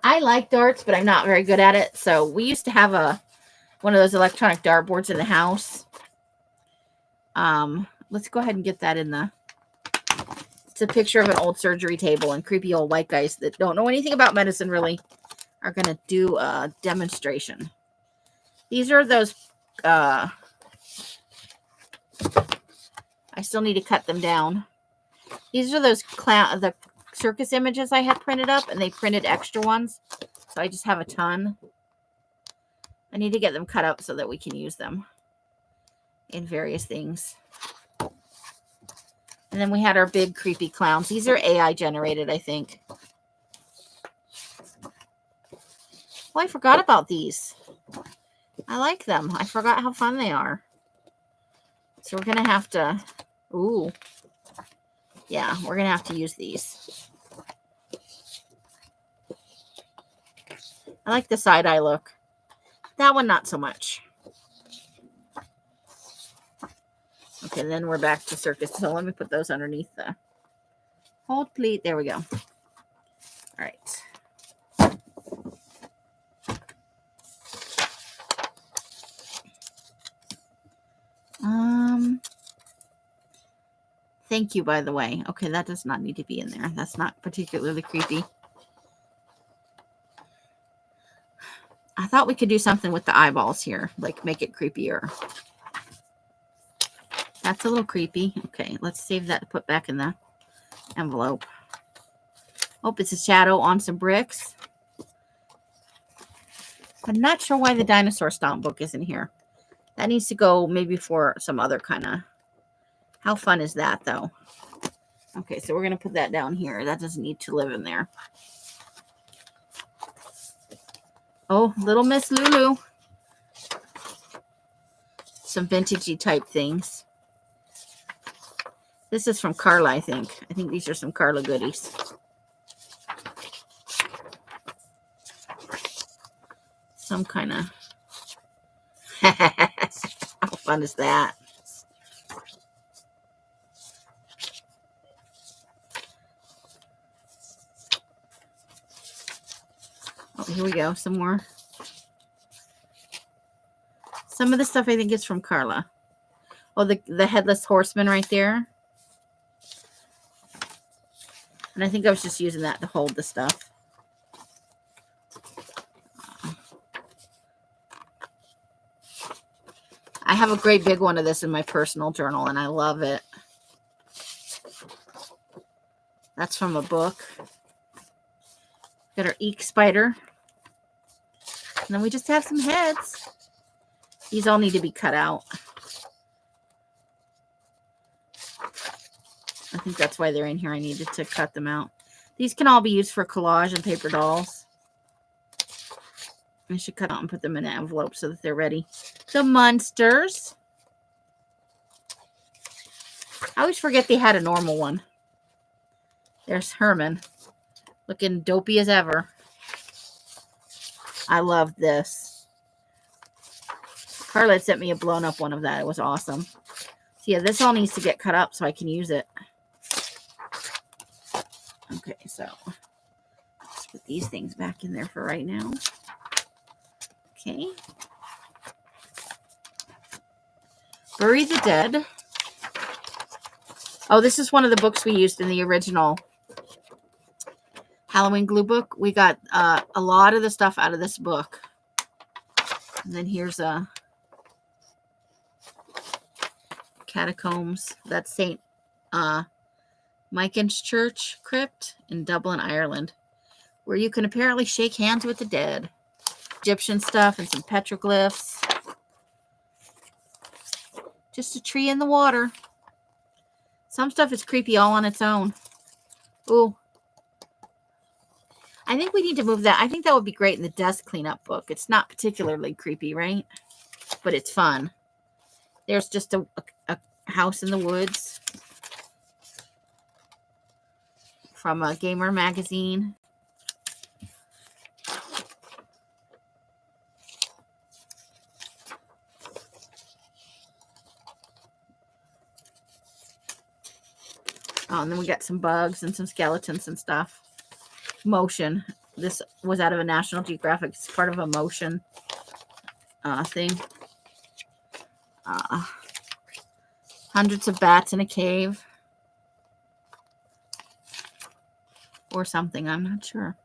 I like darts, but I'm not very good at it. So we used to have one of those electronic dartboards in the house. Let's go ahead and get that in the... It's a picture of an old surgery table, and creepy old white guys that don't know anything about medicine really are going to do a demonstration. These are those... I still need to cut them down. These are those the circus images I had printed up, and they printed extra ones. So I just have a ton. I need to get them cut up so that we can use them in various things. And then we had our big creepy clowns. These are AI generated, I think. Oh, I forgot about these. I like them. I forgot how fun they are. So we're going to have to... Ooh. Yeah, we're going to have to use these. I like the side-eye look. That one, not so much. Okay, then we're back to circus. So let me put those underneath the... Hold, please. There we go. All right. Thank you, by the way. Okay, that does not need to be in there. That's not particularly creepy. I thought we could do something with the eyeballs here, like make it creepier. That's a little creepy. Okay, let's save that to put back in the envelope. Oh, it's a shadow on some bricks. I'm not sure why the dinosaur stomp book isn't here. That needs to go maybe for some other kind of... How fun is that, though? Okay, so we're going to put that down here. That doesn't need to live in there. Oh, Little Miss Lulu. Some vintagey type things. This is from Carla, I think. I think these are some Carla goodies. Some kind of... fun is that? Oh, here we go. Some more. Some of the stuff I think is from Carla. Oh, the headless horseman right there. And I think I was just using that to hold the stuff. I have a great big one of this in my personal journal, and I love it. That's from a book. Got our Eek spider. And then we just have some heads. These all need to be cut out. I think that's why they're in here. I needed to cut them out. These can all be used for collage and paper dolls. I should cut out and put them in an envelope so that they're ready. The monsters. I always forget they had a normal one. There's Herman. Looking dopey as ever. I love this. Carla sent me a blown up one of that. It was awesome. So yeah, this all needs to get cut up so I can use it. Okay, so let's put these things back in there for right now. Okay. Bury the Dead. Oh, this is one of the books we used in the original Halloween glue book. We got a lot of the stuff out of this book. And then here's a catacombs. That's St. Michael's Church crypt in Dublin, Ireland, where you can apparently shake hands with the dead. Egyptian stuff and some petroglyphs. Just a tree in the water. Some stuff is creepy all on its own. Ooh. I think we need to move that. I think that would be great in the desk cleanup book. It's not particularly creepy, right? But it's fun. There's just a house in the woods from a Gamer magazine. Oh, and then we got some bugs and some skeletons and stuff. Motion. This was out of a National Geographic. It's part of a motion thing. Hundreds of bats in a cave. Or something. I'm not sure.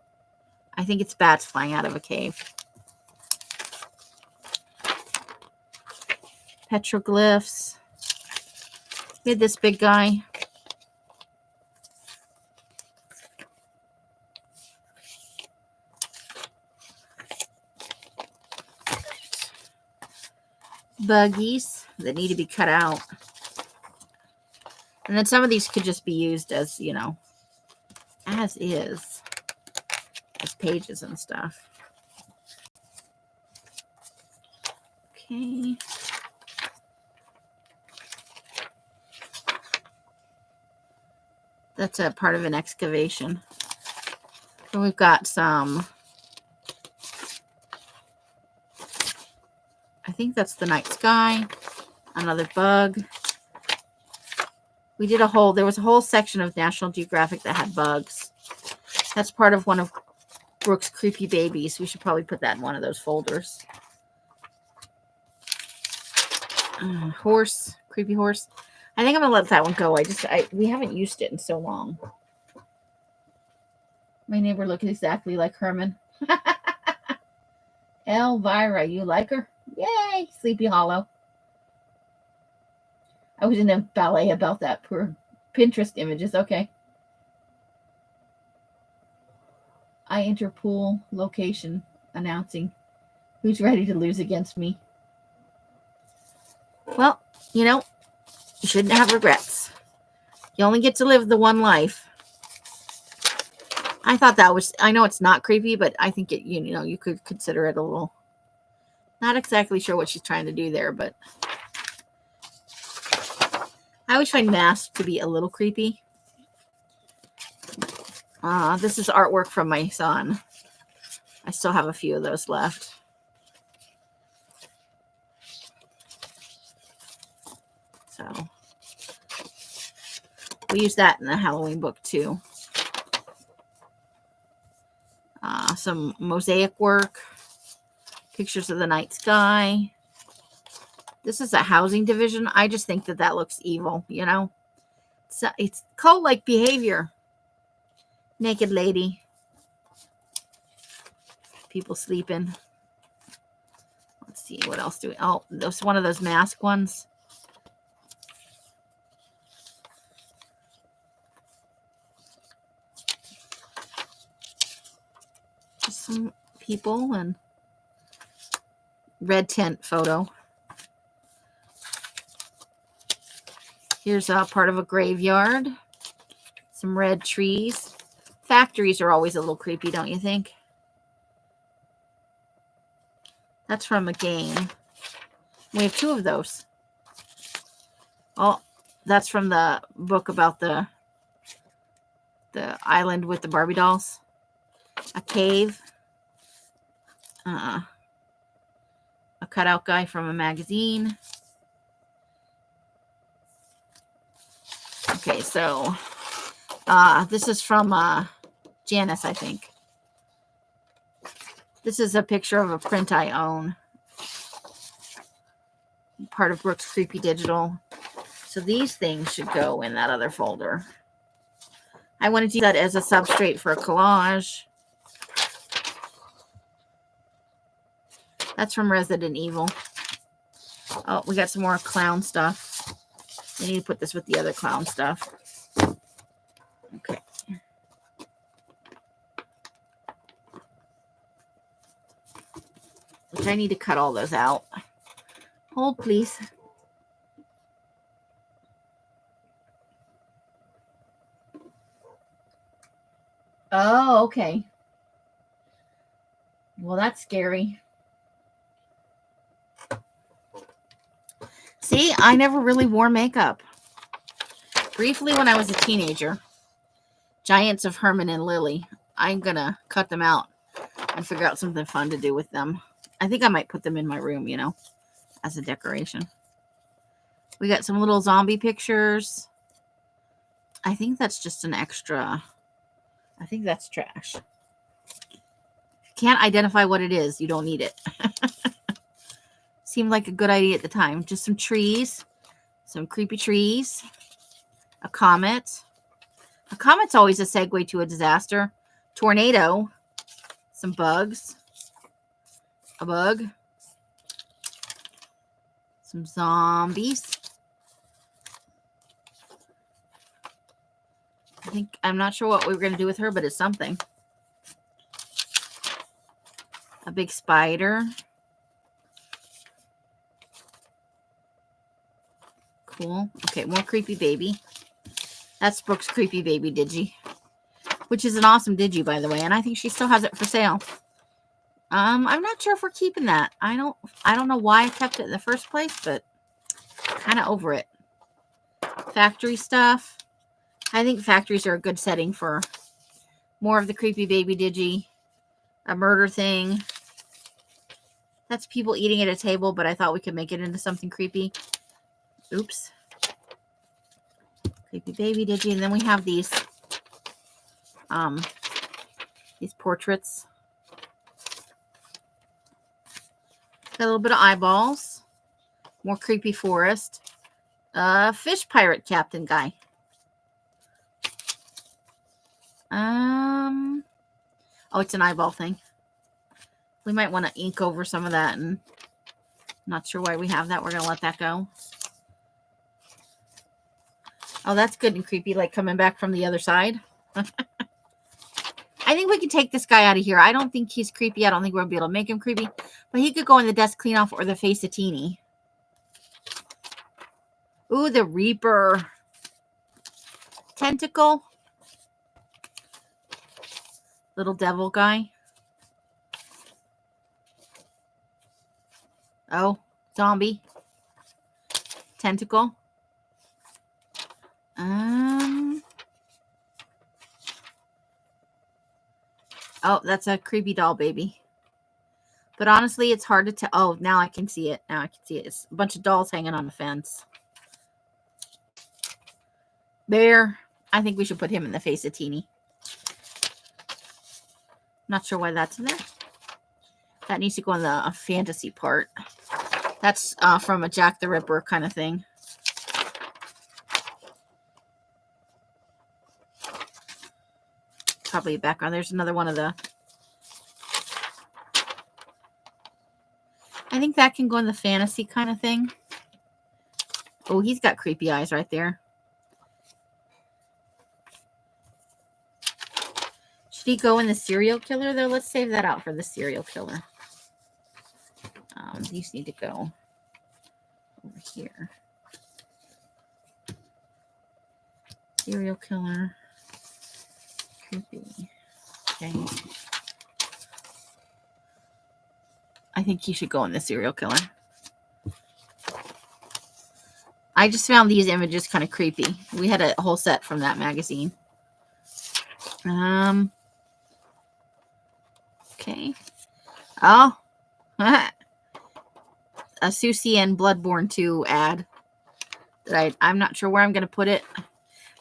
I think it's bats flying out of a cave. Petroglyphs. We had this big guy. Buggies that need to be cut out. And then some of these could just be used as, you know, as is. As pages and stuff. Okay. That's a part of an excavation. So we've got some, I think that's the night sky. Another bug. We did there was a whole section of National Geographic that had bugs. That's part of one of Brooke's creepy babies. We should probably put that in one of those folders. Horse, creepy horse. I think I'm gonna let that one go. We haven't used it in so long. My neighbor looked exactly like Herman. Elvira, you like her? Yay, Sleepy Hollow. I was in a ballet about that poor Pinterest images. Okay. I enter pool location announcing who's ready to lose against me. Well, you know, you shouldn't have regrets. You only get to live the one life. I thought that was, I know it's not creepy, but I think it, you know, you could consider it a little, not exactly sure what she's trying to do there, but I always find masks to be a little creepy. This is artwork from my son. I still have a few of those left. use that in the Halloween book too. Some mosaic work. Pictures of the night sky. This is a housing division. I just think that looks evil, you know. It's cult-like behavior. Naked lady. People sleeping. Let's see, what else do we... Oh, there's one of those mask ones. Just some people and red tent photo. Here's a part of a graveyard. Some red trees. Factories are always a little creepy, don't you think? That's from a game. We have 2 of those. Oh, that's from the book about the island with the Barbie dolls. A cave. A cutout guy from a magazine. Okay, so this is from Janice, I think. This is a picture of a print I own. Part of Brooks Creepy Digital. So these things should go in that other folder. I wanted to use that as a substrate for a collage. That's from Resident Evil. Oh, we got some more clown stuff. I need to put this with the other clown stuff. Okay. Which I need to cut all those out. Hold, please. Oh, okay. Well, that's scary. See, I never really wore makeup. Briefly when I was a teenager. Giants of Herman and Lily. I'm going to cut them out and figure out something fun to do with them. I think I might put them in my room, you know, as a decoration. We got some little zombie pictures. I think that's just an extra. I think that's trash. If you can't identify what it is, you don't need it. Seemed like a good idea at the time. Just some trees. Some creepy trees. A comet. A comet's always a segue to a disaster. Tornado. Some bugs. A bug. Some zombies. I'm not sure what we were going to do with her, but it's something. A big spider. Cool. Okay, more creepy baby. That's Brooke's creepy baby digi, which is an awesome digi, by the way, and I think she still has it for sale. I'm not sure if we're keeping that. I don't know why I kept it in the first place, but kind of over it. Factory stuff. I think factories are a good setting for more of the creepy baby digi. A murder thing. That's people eating at a table, but I thought we could make it into something creepy. Oops. Creepy baby digi. And then we have these portraits. Got a little bit of eyeballs. More creepy forest. Fish pirate captain guy. Oh, it's an eyeball thing. We might want to ink over some of that, and not sure why we have that. We're going to let that go. Oh, that's good and creepy, like coming back from the other side. I think we can take this guy out of here. I don't think he's creepy. I don't think we'll be able to make him creepy. But he could go in the desk clean off or the face of Teeny. Ooh, the Reaper. Tentacle. Little devil guy. Oh, zombie. Tentacle. Oh, that's a creepy doll baby. But honestly, it's hard to tell. Oh, now I can see it. Now I can see it. It's a bunch of dolls hanging on the fence. Bear. I think we should put him in the face of Teeny. Not sure why that's in there. That needs to go in the fantasy part. That's from a Jack the Ripper kind of thing. Probably a background. There's another one of the... I think that can go in the fantasy kind of thing. Oh, he's got creepy eyes right there. Should he go in the serial killer, though? Let's save that out for the serial killer. These need to go over here. Serial killer. Creepy. Okay. I think he should go in the serial killer. I just found these images kind of creepy. We had a whole set from that magazine. Okay. Oh. A Susie and Bloodborne 2 ad. That I'm not sure where I'm going to put it.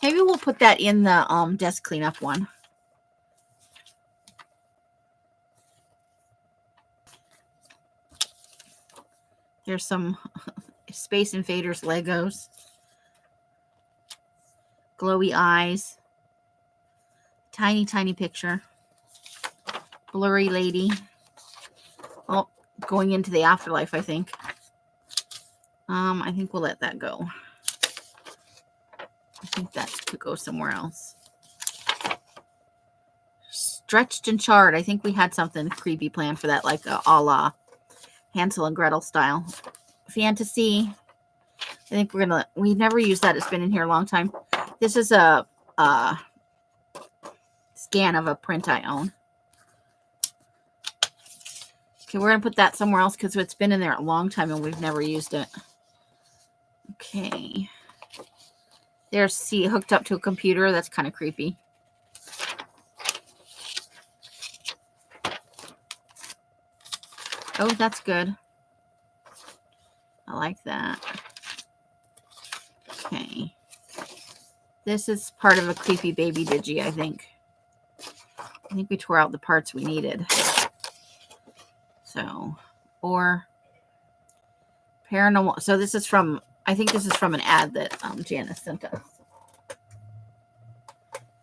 Maybe we'll put that in the desk cleanup one. There's some Space Invaders Legos. Glowy eyes. Tiny, tiny picture. Blurry lady. Oh, going into the afterlife, I think. I think we'll let that go. I think that could go somewhere else. Stretched and charred. I think we had something creepy planned for that, like a la Hansel and Gretel style. Fantasy. I think we never used that. It's been in here a long time. This is a scan of a print I own. Okay, we're going to put that somewhere else because it's been in there a long time and we've never used it. Okay. There's C hooked up to a computer. That's kind of creepy. Oh, that's good. I like that. Okay. This is part of a creepy baby digi, I think. I think we tore out the parts we needed. So, or paranormal. So this is from, I think this is from an ad that Janice sent us.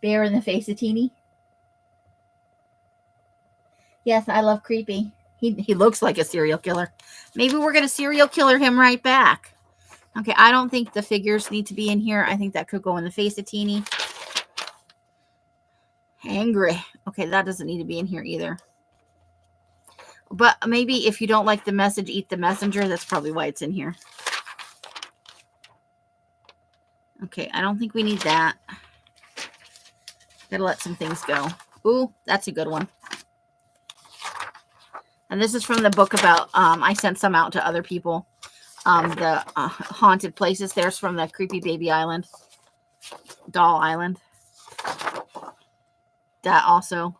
Bear in the face of Teeny. Yes, I love creepy. He looks like a serial killer. Maybe we're going to serial killer him right back. Okay, I don't think the figures need to be in here. I think that could go in the face of Teeny. Angry. Okay, that doesn't need to be in here either. But maybe if you don't like the message, eat the messenger. That's probably why it's in here. Okay, I don't think we need that. Gotta let some things go. Ooh, that's a good one. And this is from the book about, I sent some out to other people. The haunted places. There's from the Creepy Baby Island. Doll Island. That also.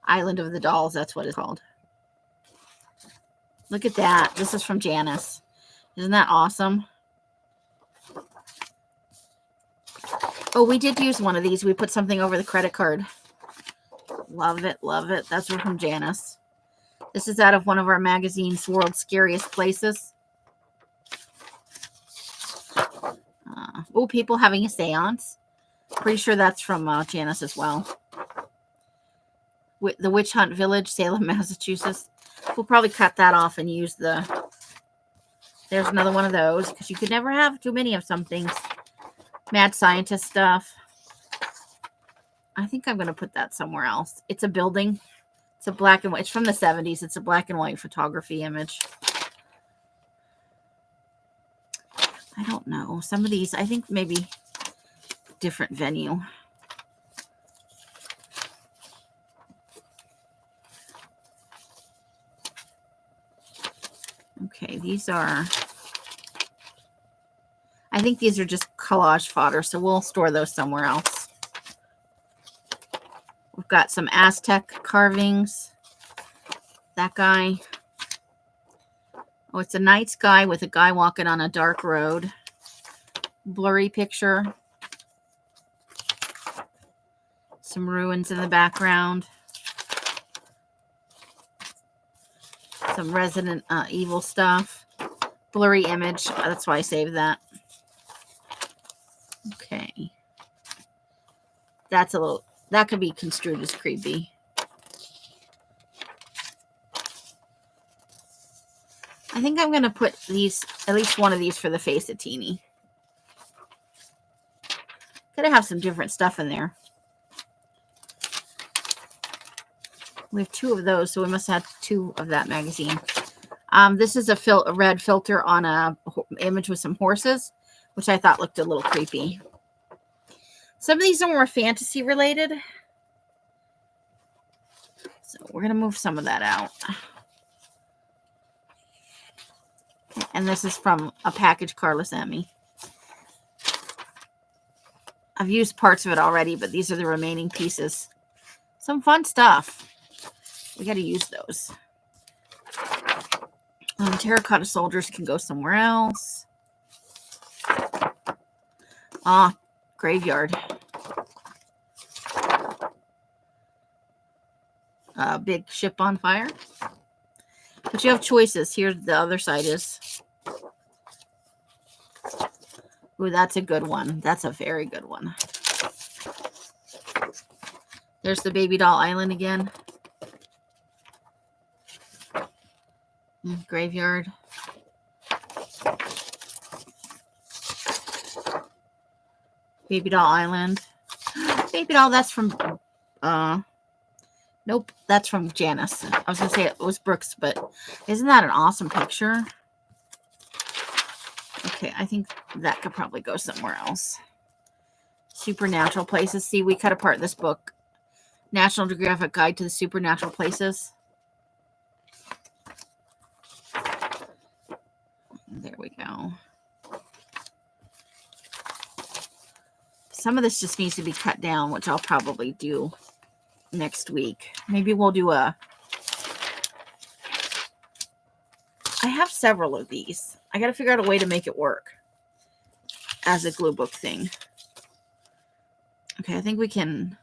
Island of the Dolls, that's what it's called. Look at that. This is from Janice. Isn't that awesome? Oh, we did use one of these. We put something over the credit card. Love it, love it. That's from Janice. This is out of one of our magazines, World's Scariest Places. Oh, people having a seance. Pretty sure that's from Janice as well. The Witch Hunt Village, Salem, Massachusetts. We'll probably cut that off and use the... There's another one of those, because you could never have too many of some things. Mad Scientist stuff. I think I'm going to put that somewhere else. It's a building. It's a black and white. It's from the 70s. It's a black and white photography image. I don't know. Some of these, I think maybe different venue. Okay, these are... I think these are just collage fodder, so we'll store those somewhere else. We've got some Aztec carvings. That guy. Oh, it's a night sky with a guy walking on a dark road. Blurry picture. Some ruins in the background. Some Resident Evil stuff. Blurry image. That's why I saved that. Okay. That's a little, that could be construed as creepy. I think I'm going to put these, at least one of these for the face of Teeny. Gotta have some different stuff in there. We have 2 of those, so we must have 2 of that magazine. This is a red filter on a image with some horses, which I thought looked a little creepy. Some of these are more fantasy related. So we're going to move some of that out. And this is from a package Carla sent me. I've used parts of it already, but these are the remaining pieces. Some fun stuff. We got to use those. Terracotta soldiers can go somewhere else. Graveyard. Big ship on fire. But you have choices. Here the other side is. Ooh, that's a good one. That's a very good one. There's the baby doll island again. Graveyard. Baby doll island. Baby doll, that's from nope, that's from Janice. I was gonna say it was Brooks, but isn't that an awesome picture? Okay, I think that could probably go somewhere else. Supernatural places. See, we cut apart this book. National Geographic Guide to the Supernatural Places. There we go. Some of this just needs to be cut down, which I'll probably do next week. Maybe we'll do a... I have several of these. I got to figure out a way to make it work as a glue book thing. Okay, I think we can...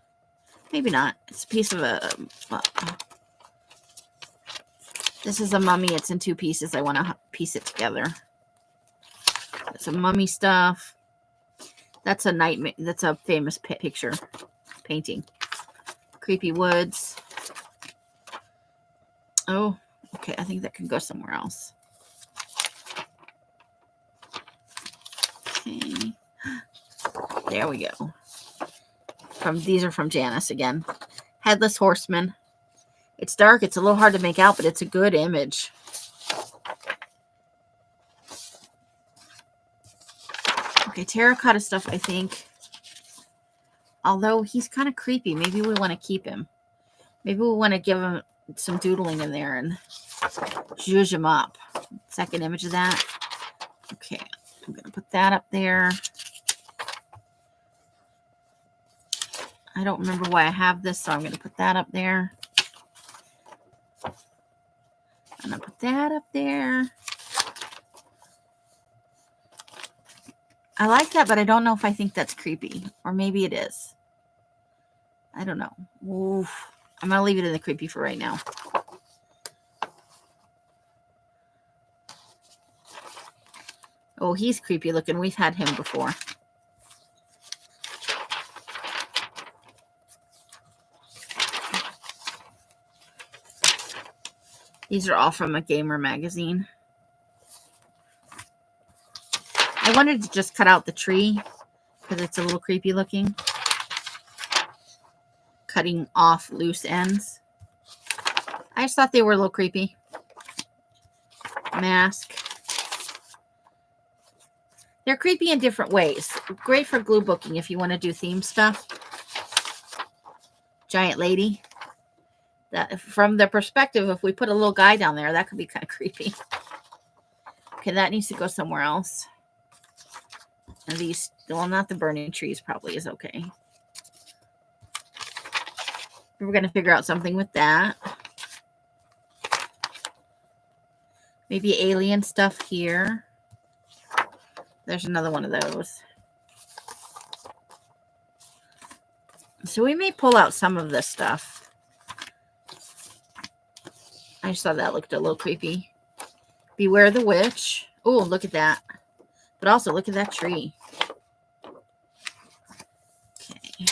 Maybe not. It's a piece of a... This is a mummy. It's in 2 pieces. I want to piece it together. Some mummy stuff. That's a nightmare. That's a famous picture painting. Creepy woods. Oh, okay. I think that can go somewhere else. Okay. There we go. These are from Janice again. Headless Horseman. It's dark. It's a little hard to make out, but it's a good image. Okay, terracotta stuff, I think. Although he's kind of creepy. Maybe we want to keep him. Maybe we want to give him some doodling in there and zhuzh him up. Second image of that. Okay, I'm going to put that up there. I don't remember why I have this, so I'm going to put that up there. I'm going to put that up there. I like that, but I don't know if I think that's creepy. Or maybe it is. I don't know. Oof. I'm going to leave it in the creepy for right now. Oh, he's creepy looking. We've had him before. These are all from a gamer magazine. I wanted to just cut out the tree because it's a little creepy looking. Cutting off loose ends. I just thought they were a little creepy. Mask. They're creepy in different ways. Great for glue booking if you want to do theme stuff. Giant lady. That, from the perspective, if we put a little guy down there, that could be kind of creepy. Okay, that needs to go somewhere else. And these, well, not the burning trees probably is okay. We're going to figure out something with that. Maybe alien stuff here. There's another one of those. So we may pull out some of this stuff. I just thought that looked a little creepy. Beware the witch. Oh, look at that. But also look at that tree. Okay.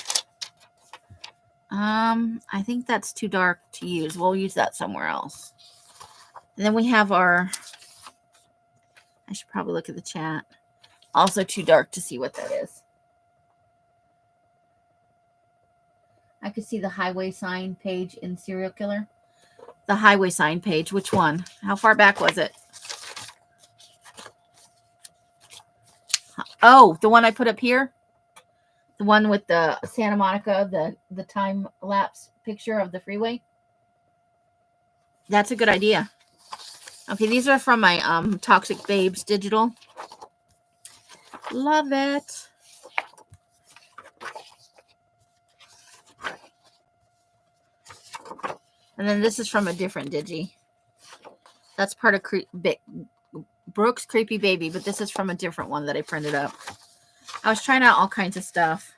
I think that's too dark to use. We'll use that somewhere else. And then we have our, I should probably look at the chat. Also too dark to see what that is. I could see the highway sign page in Serial Killer. The highway sign page. Which one? How far back was it? Oh, the one I put up here? The one with the Santa Monica, the time lapse picture of the freeway? That's a good idea. Okay, these are from my Toxic Babes digital. Love it. And then this is from a different digi. That's part of Brooke's Creepy Baby, but this is from a different one that I printed up. I was trying out all kinds of stuff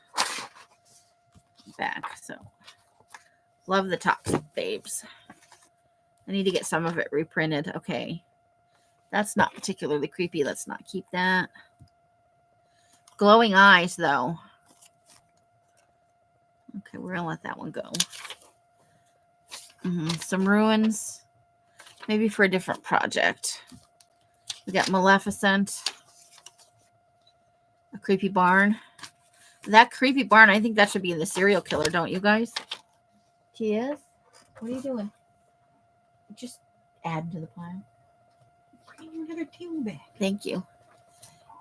back, so love the Toxic Babes. I need to get some of it reprinted. Okay. That's not particularly creepy. Let's not keep that. Glowing eyes, though. Okay, we're going to let that one go. Some ruins. Maybe for a different project. We got Maleficent. A creepy barn. That creepy barn, I think that should be in the Serial Killer, don't you guys? She is? What are you doing? Just add to the pile. Bring another table back. Thank you.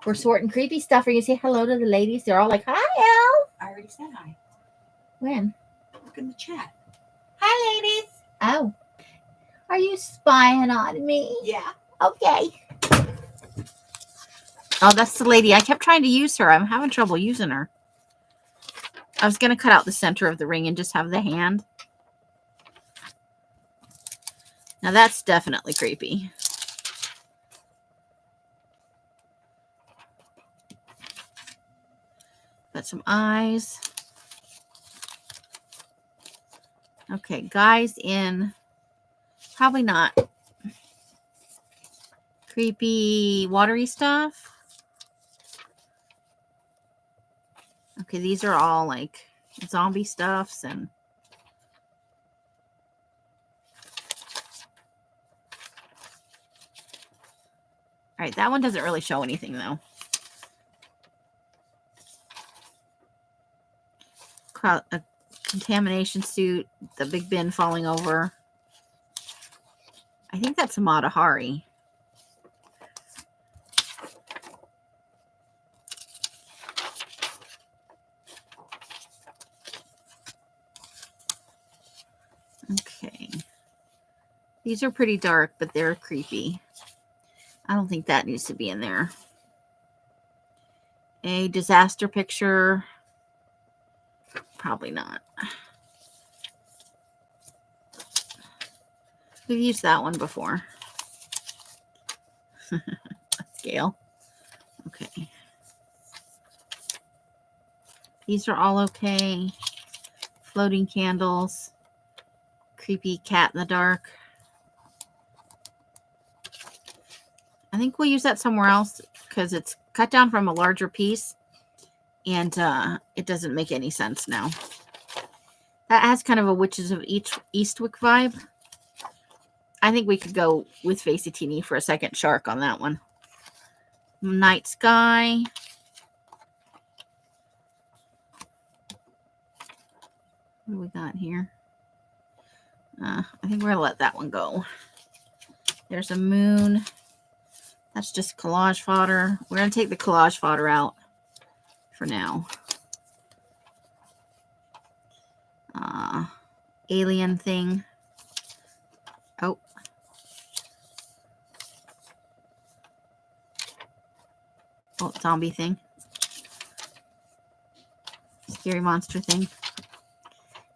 We're sorting creepy stuff. Are you say hello to the ladies? They're all like, hi, Elle. I already said hi. When? Look in the chat. Hi, ladies. Oh. Are you spying on me? Yeah. Okay. Oh, that's the lady. I kept trying to use her. I'm having trouble using her. I was going to cut out the center of the ring and just have the hand. Now that's definitely creepy. Got some eyes. Okay, guys in probably not creepy watery stuff. Okay, these are all like zombie stuffs and all right, that one doesn't really show anything though. A contamination suit, the big bin falling over. I think that's a Mata Hari. Okay. These are pretty dark, but they're creepy. I don't think that needs to be in there. A disaster picture. Probably not. We've used that one before. Scale. Okay. These are all okay. Floating candles. Creepy cat in the dark. I think we'll use that somewhere else because it's cut down from a larger piece and it doesn't make any sense now. That has kind of a Witches of Eastwick vibe. I think we could go with Facetini for a second shark on that one. Night sky. What do we got here? I think we're going to let that one go. There's a moon. That's just collage fodder. We're going to take the collage fodder out for now. Alien thing. Oh. Oh, zombie thing. Scary monster thing.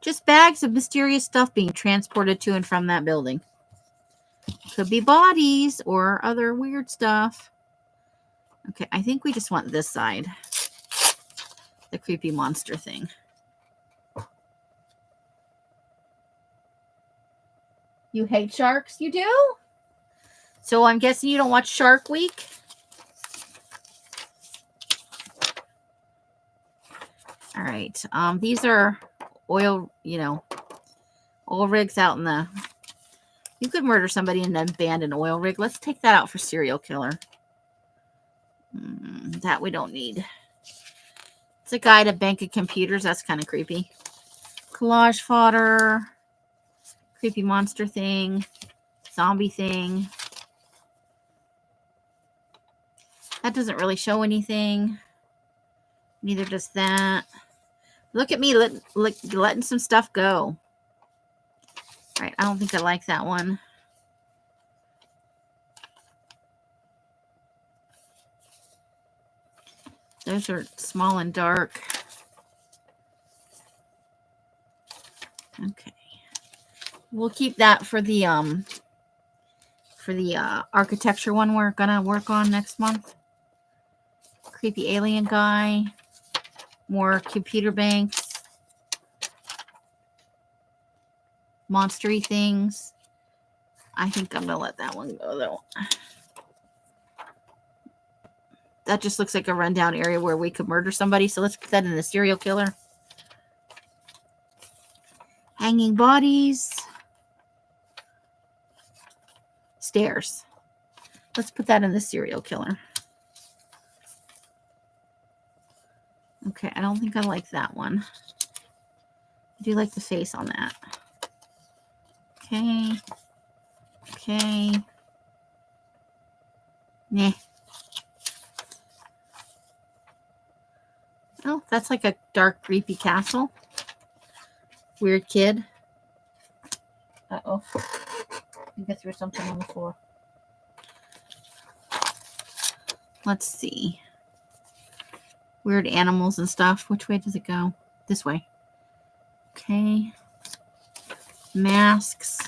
Just bags of mysterious stuff being transported to and from that building. Could be bodies or other weird stuff. Okay, I think we just want this side. The creepy monster thing. You hate sharks? You do? So I'm guessing you don't watch Shark Week? All right. These are oil, oil rigs out in the... You could murder somebody in an abandoned oil rig. Let's take that out for serial killer. That we don't need. It's a guy at a bank of computers. That's kind of creepy. Collage fodder. Creepy monster thing. Zombie thing. That doesn't really show anything. Neither does that. Look at me letting some stuff go. All right, I don't think I like that one. Those are small and dark. Okay. We'll keep that for the architecture one we're gonna work on next month. Creepy alien guy. More computer banks. Monstery things. I think I'm gonna let that one go though. That just looks like a rundown area where we could murder somebody. So let's put that in the serial killer. Hanging bodies. Stairs. Let's put that in the serial killer. Okay, I don't think I like that one. I do like the face on that. Okay. Okay. Nah. Oh, that's like a dark, creepy castle. Weird kid. Uh-oh. I think I threw something on the floor. Let's see. Weird animals and stuff. Which way does it go? This way. Okay. Masks.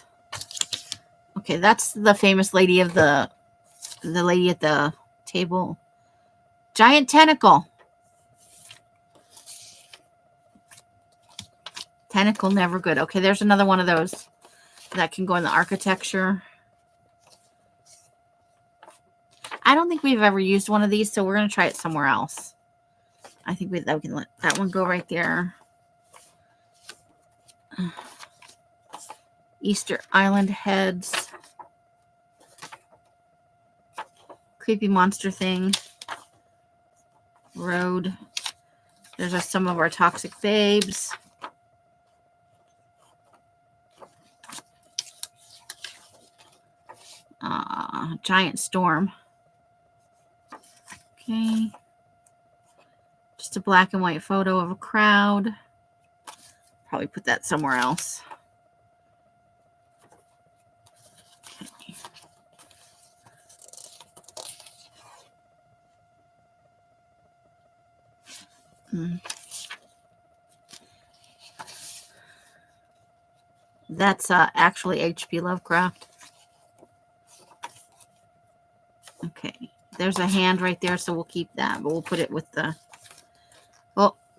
Okay, that's the famous lady of the lady at the table. Giant tentacle. Tentacle, never good. Okay, there's another one of those that can go in the architecture. I don't think we've ever used one of these, so we're going to try it somewhere else. I think we can let that one go right there. Easter Island heads. Creepy monster thing. Road. There's some of our toxic babes. Giant storm. Okay. Just a black and white photo of a crowd. Probably put that somewhere else. Okay. That's actually H.P. Lovecraft. Okay, there's a hand right there, so we'll keep that, but we'll put it with the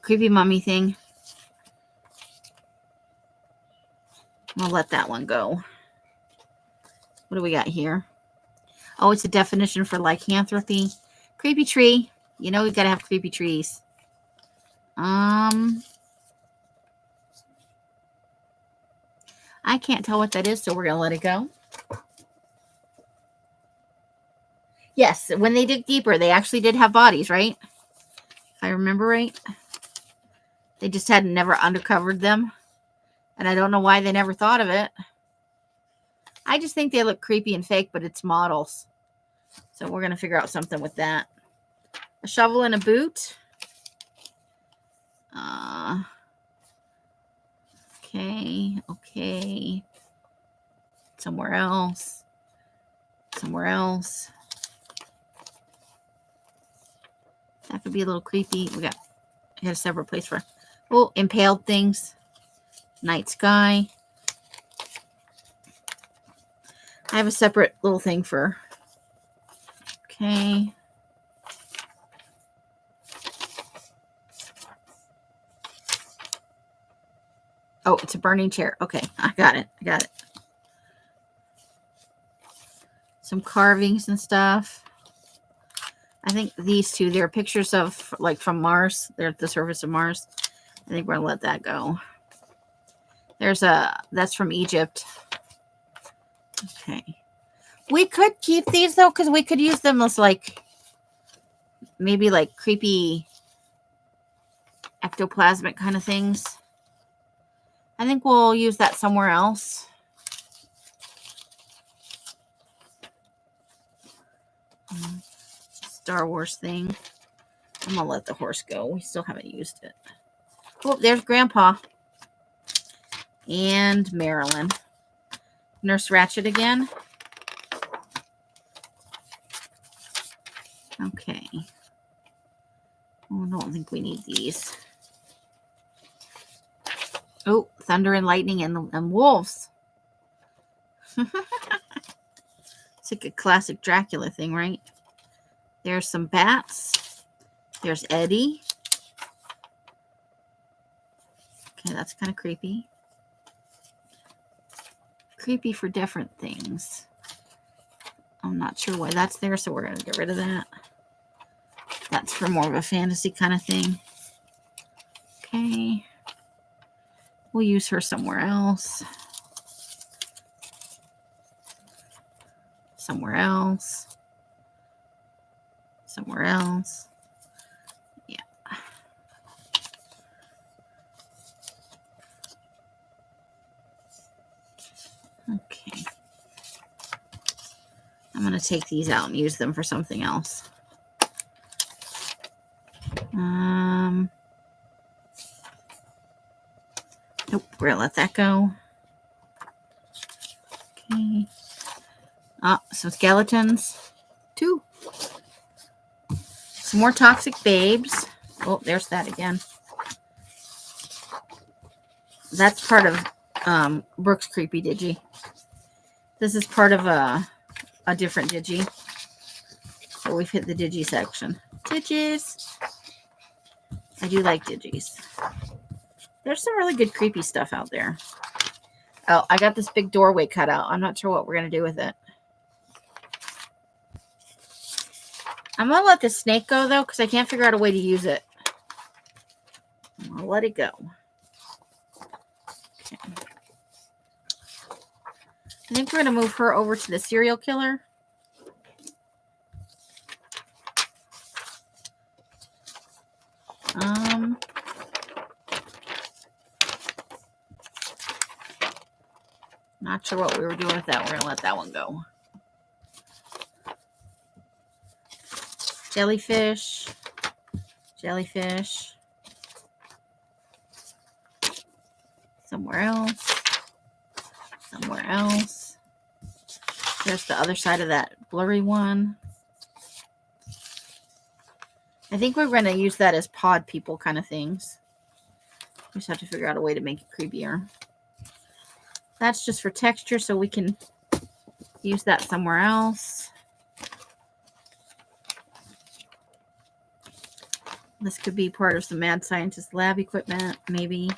creepy mummy thing. We'll let that one go. What do we got here? Oh, it's a definition for lycanthropy. Creepy tree. You know, we gotta have creepy trees. I can't tell what that is, so we're gonna let it go. Yes, when they dig deeper, they actually did have bodies, right? If I remember right. They just had never undercovered them. And I don't know why they never thought of it. I just think they look creepy and fake, but it's models. So we're going to figure out something with that. A shovel and a boot. Okay. Somewhere else. That could be a little creepy. I got a separate place for impaled things. Night sky. I have a separate little thing for. Okay. Oh, it's a burning chair. Okay, I got it. some carvings and stuff. I think these two, they're pictures of like from Mars. They're at the surface of Mars. I think we're gonna let that go. That's from Egypt. Okay. We could keep these though, because we could use them as like maybe like creepy ectoplasmic kind of things. I think we'll use that somewhere else. Star Wars thing. I'm gonna let the horse go. We still haven't used it. Oh, there's Grandpa and Marilyn. Nurse Ratched again. Okay. Oh, I don't think we need these. Oh, thunder and lightning and wolves. It's like a classic Dracula thing, right? There's some bats. There's Eddie. Okay, that's kind of creepy. Creepy for different things. I'm not sure why that's there, so we're going to get rid of that. That's for more of a fantasy kind of thing. Okay. We'll use her somewhere else. Somewhere else. Somewhere else. Yeah. Okay. I'm going to take these out and use them for something else. Nope, we're going to let that go. Okay. Some skeletons. 2. Some more toxic babes. Oh, there's that again. That's part of Brooke's Creepy Digi. This is part of a different Digi. So we've hit the Digi section. Digis. I do like Digis. There's some really good creepy stuff out there. Oh, I got this big doorway cut out. I'm not sure what we're going to do with it. I'm going to let the snake go, though, because I can't figure out a way to use it. I'll let it go. Okay. I think we're going to move her over to the serial killer. Not sure what we were doing with that. We're going to let that one go. Jellyfish. Jellyfish. Somewhere else. Somewhere else. There's the other side of that blurry one. I think we're going to use that as pod people kind of things. We just have to figure out a way to make it creepier. That's just for texture, so we can use that somewhere else. This could be part of some mad scientist lab equipment, maybe.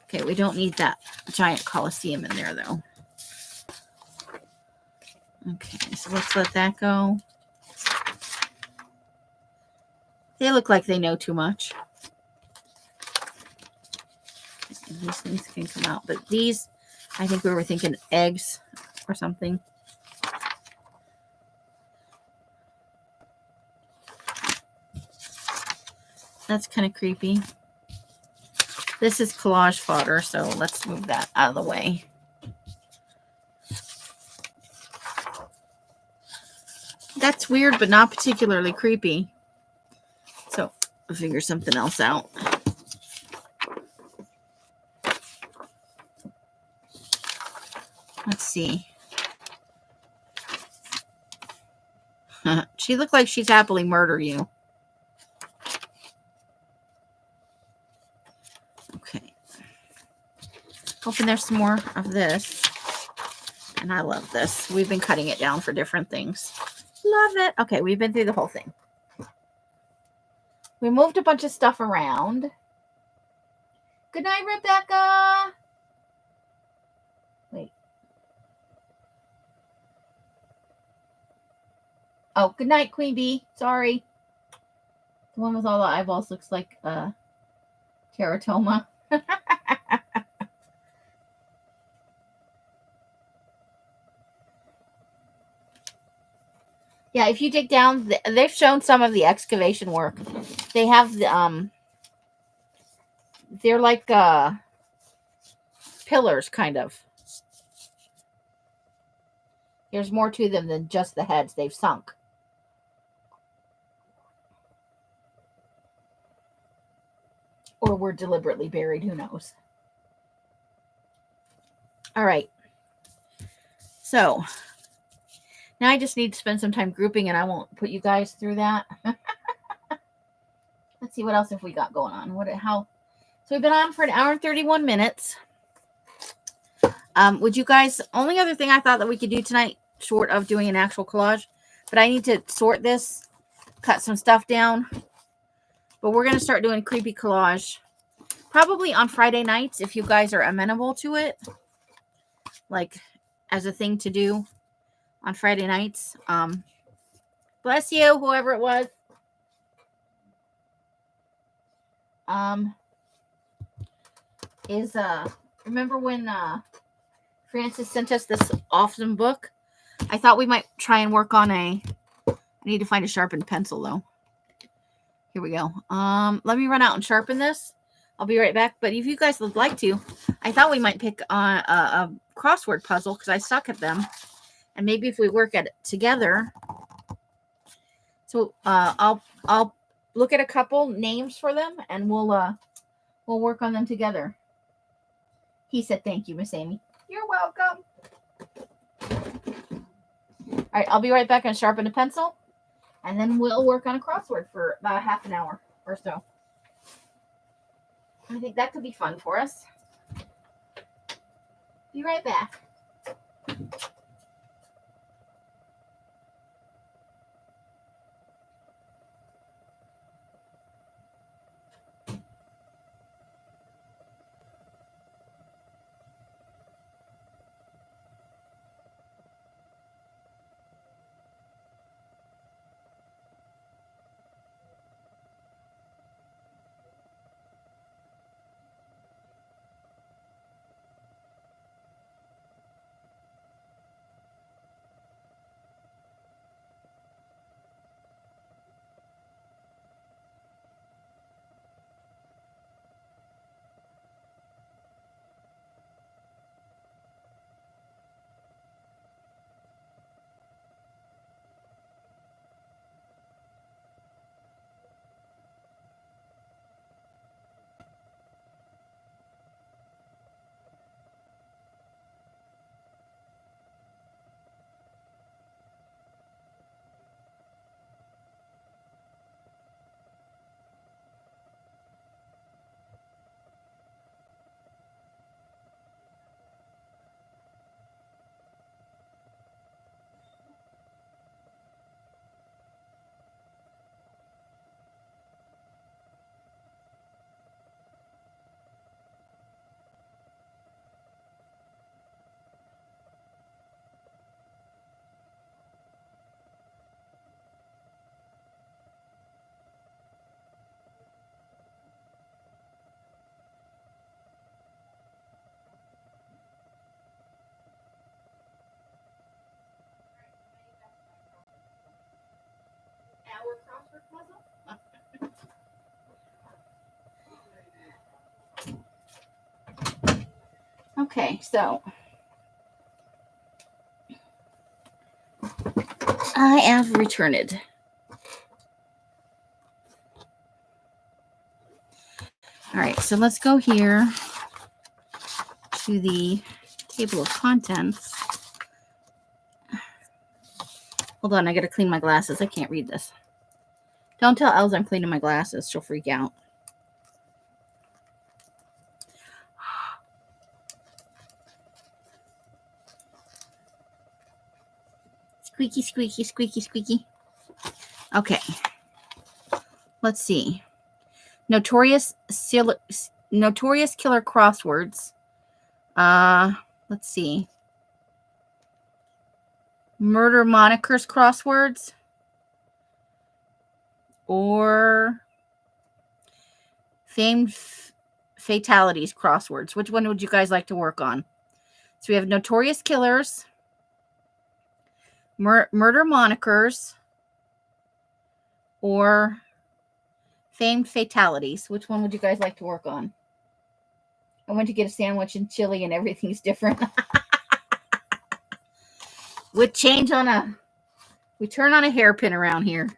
Okay, we don't need that giant coliseum in there, though. Okay, so let's let that go. They look like they know too much. These things can come out, but these, I think we were thinking eggs or something. That's kind of creepy. This is collage fodder, so let's move that out of the way. That's weird, but not particularly creepy. So I'll figure something else out. Let's see. She looked like she's happily murder you. Okay. Hoping there's some more of this. And I love this. We've been cutting it down for different things. Love it. Okay, we've been through the whole thing. We moved a bunch of stuff around. Good night, Rebecca. Wait. Oh, good night, Queen Bee. Sorry. The one with all the eyeballs looks like teratoma. Yeah, if you dig down, they've shown some of the excavation work. They have the they're like pillars, kind of. There's more to them than just the heads they've sunk. Or were deliberately buried, who knows. All right. So, now I just need to spend some time grouping, and I won't put you guys through that. Let's see what else have we got going on. So we've been on for an hour and 31 minutes. Would you guys, only other thing I thought that we could do tonight, short of doing an actual collage, but I need to sort this, cut some stuff down. But we're going to start doing creepy collage probably on Friday nights if you guys are amenable to it. Like as a thing to do on Friday nights. Bless you, whoever it was. Remember when Francis sent us this awesome book? I thought we might try and work on I need to find a sharpened pencil though. Here we go. Let me run out and sharpen this. I'll be right back. But if you guys would like to, I thought we might pick on a crossword puzzle because I suck at them. And maybe if we work at it together. So I'll look at a couple names for them and we'll work on them together. He said thank you, Miss Amy. You're welcome. All right, I'll be right back and sharpen a pencil. And then we'll work on a crossword for about half an hour or so. I think that could be fun for us. Be right back. Okay, so I have returned. All right, so let's go here to the table of contents. Hold on, I gotta clean my glasses. I can't read this. Don't tell Els I'm cleaning my glasses. She'll freak out. Squeaky, squeaky, squeaky, squeaky. Okay. Let's see. Notorious killer crosswords. Let's see. Murder monikers crosswords. or famed fatalities crosswords. Which one would you guys like to work on? So we have notorious killers, murder monikers, or famed fatalities. Which one would you guys like to work on? I went to get a sandwich and chili and everything's different. We turn on a hairpin around here.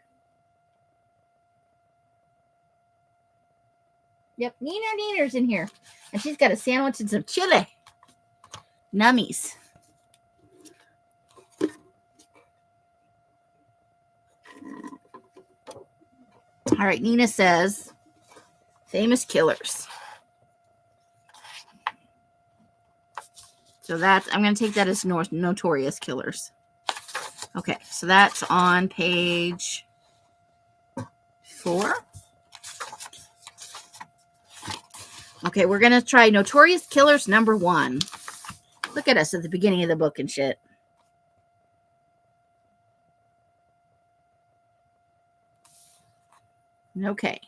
Yep, Neener's in here. And she's got a sandwich and some chili. Nummies. All right, Nina says, famous killers. So I'm going to take that as notorious killers. Okay, so that's on page 4. Okay, we're going to try Notorious Killers number 1. Look at us at the beginning of the book and shit. Okay.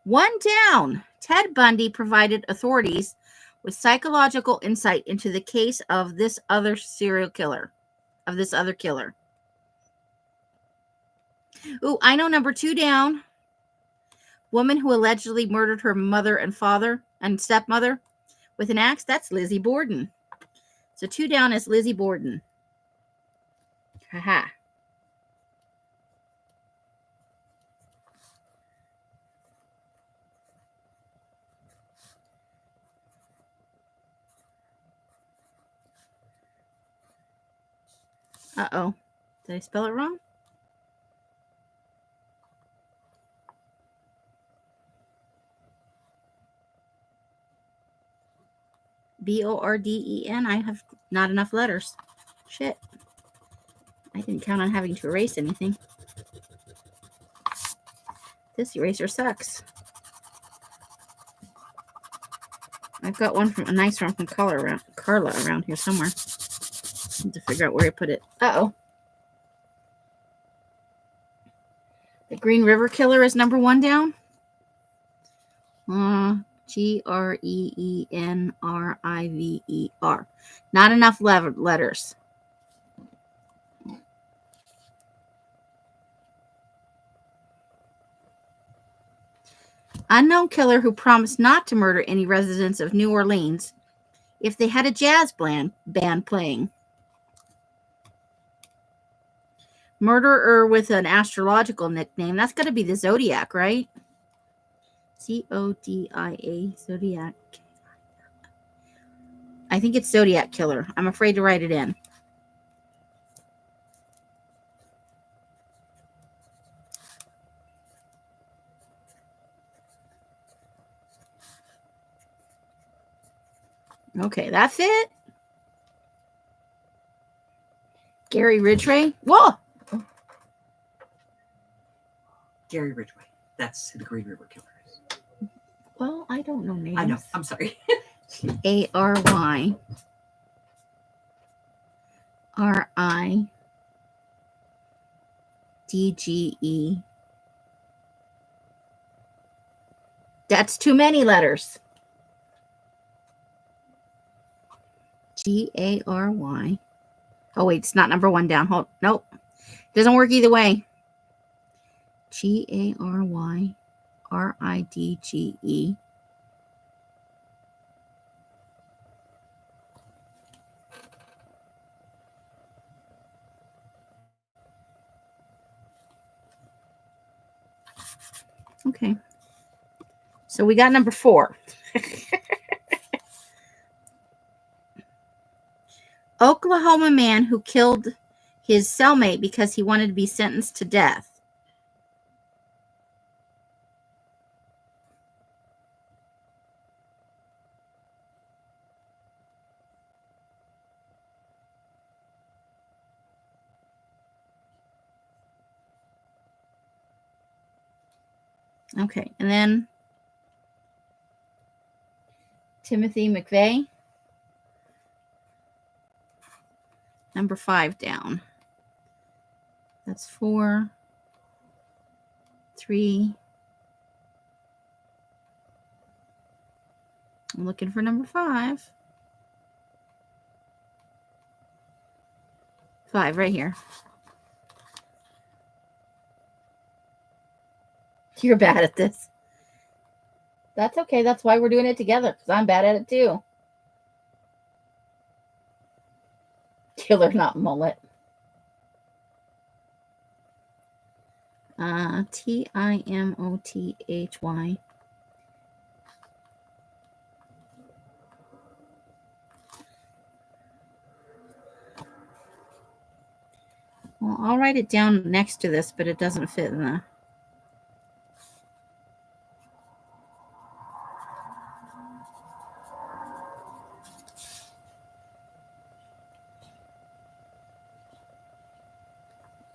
1 down. Ted Bundy provided authorities with psychological insight into the case of this other serial killer. Of this other killer. Ooh, I know number 2 down. Woman who allegedly murdered her mother and father and stepmother with an axe. That's Lizzie Borden. So 2 down is Lizzie Borden. Haha. Uh-oh. Did I spell it wrong? Borden. I have not enough letters. Shit. I didn't count on having to erase anything. This eraser sucks. I've got one from a nice one from Carla around here somewhere. Need to figure out where I put it. Uh-oh. The Green River Killer is number 1 down. Greenriver. Not enough letters. Unknown killer who promised not to murder any residents of New Orleans if they had a jazz band playing. Murderer with an astrological nickname. That's got to be the Zodiac, right? Zodia. Zodiac. I think it's Zodiac Killer. I'm afraid to write it in. Okay, that's it. Gary Ridgway. Whoa! Gary Ridgway. That's who the Green River Killer is. Well, I don't know names. I know. I'm sorry. Ary. RIDGE. That's too many letters. Gary. Oh, wait, it's not number 1 down. Hold. Nope. Doesn't work either way. GaryRidge. Okay. So we got number 4. Oklahoma man who killed his cellmate because he wanted to be sentenced to death. Okay, and then Timothy McVeigh. Number 5 down. That's 4. 3. I'm looking for number 5. 5 right here. You're bad at this. That's okay. That's why we're doing it together, because I'm bad at it too. Killer, not mullet. Timothy. Well, I'll write it down next to this, but it doesn't fit in the...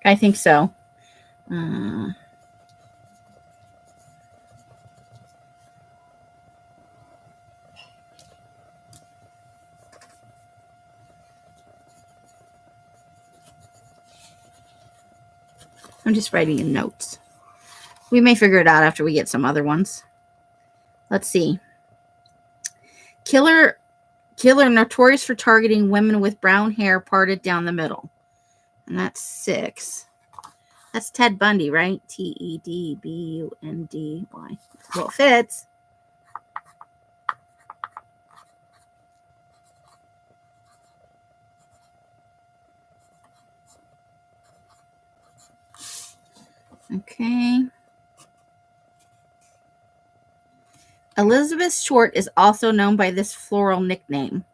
I think so. I'm just writing in notes. We may figure it out after we get some other ones. Let's see. Killer notorious for targeting women with brown hair parted down the middle. And that's 6. That's Ted Bundy, right? Tedbundy. Well, it fits. Okay. Elizabeth Short is also known by this floral nickname.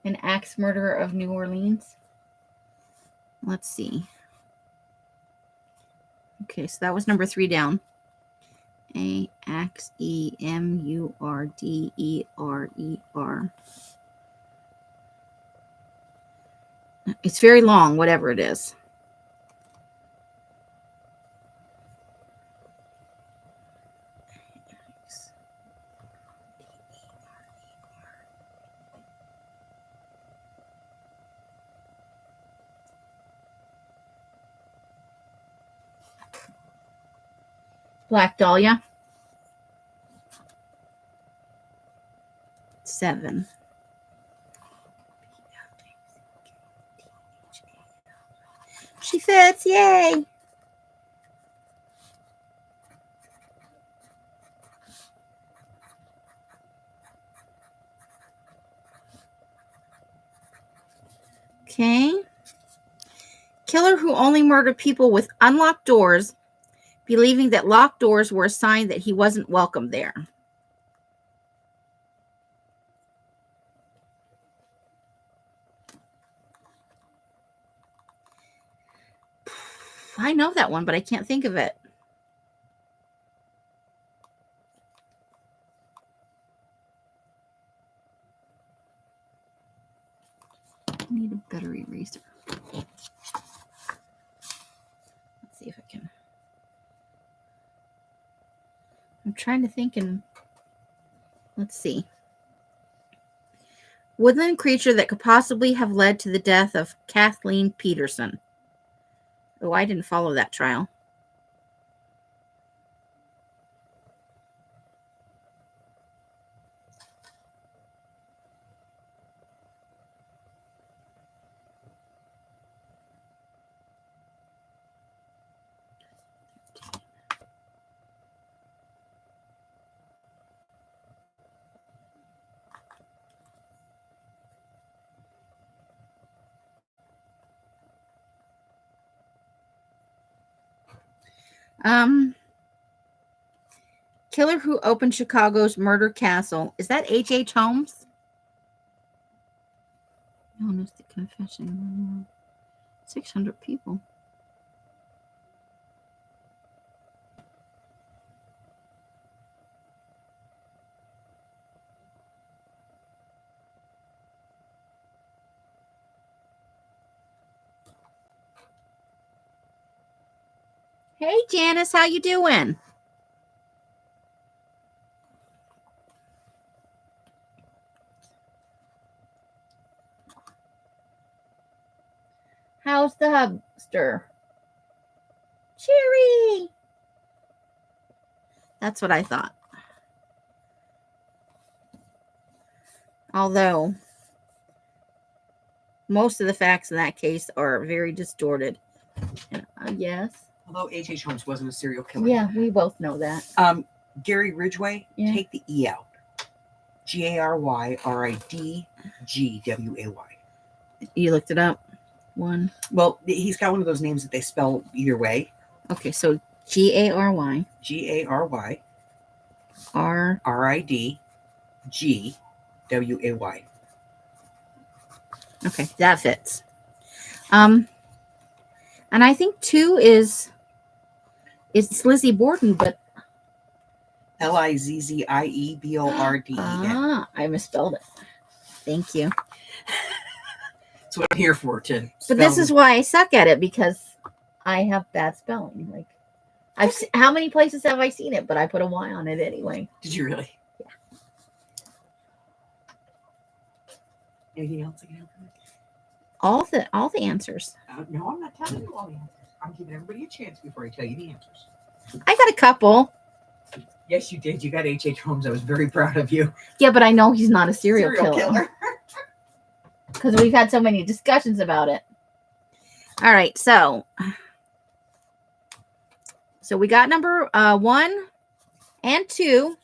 An axe murderer of New Orleans. Let's see. Okay, so that was number 3 down. Axemurderer. It's very long, whatever it is. Black Dahlia. 7. She fits, yay! Okay. Killer who only murdered people with unlocked doors, believing that locked doors were a sign that he wasn't welcome there. I know that one, but I can't think of it. I need a better eraser. Let's see if I can. I'm trying to think and let's see. Woodland creature that could possibly have led to the death of Kathleen Peterson. Oh, I didn't follow that trial. Killer who opened Chicago's murder castle. Is that H.H. Holmes? Honest confession. 600 people. Hey, Janice, how you doing? How's the hubster? Cherry. That's what I thought. Although most of the facts in that case are very distorted. Yes. Although H.H. Holmes wasn't a serial killer. Yeah, we both know that. Gary Ridgway, take the E out. Garydgway. You looked it up? One. Well, he's got one of those names that they spell either way. Okay, so Gary. Gary. Ridgway. Okay, that fits. And I think 2 is Lizzie Borden, but LizzieBorden. I misspelled it. Thank you. That's what I'm here for, to But this is why I suck at it, because I have bad spelling. Like, how many places have I seen it? But I put a Y on it anyway. Did you really? Yeah. Anything else I can help you with? All the answers. No, I'm not telling you all the answers. I'm giving everybody a chance before I tell you the answers. I got a couple. Yes, you did. You got H.H. Holmes. I was very proud of you. Yeah, but I know he's not a serial killer. Because we've had so many discussions about it. All right, so we got number 1 and 2.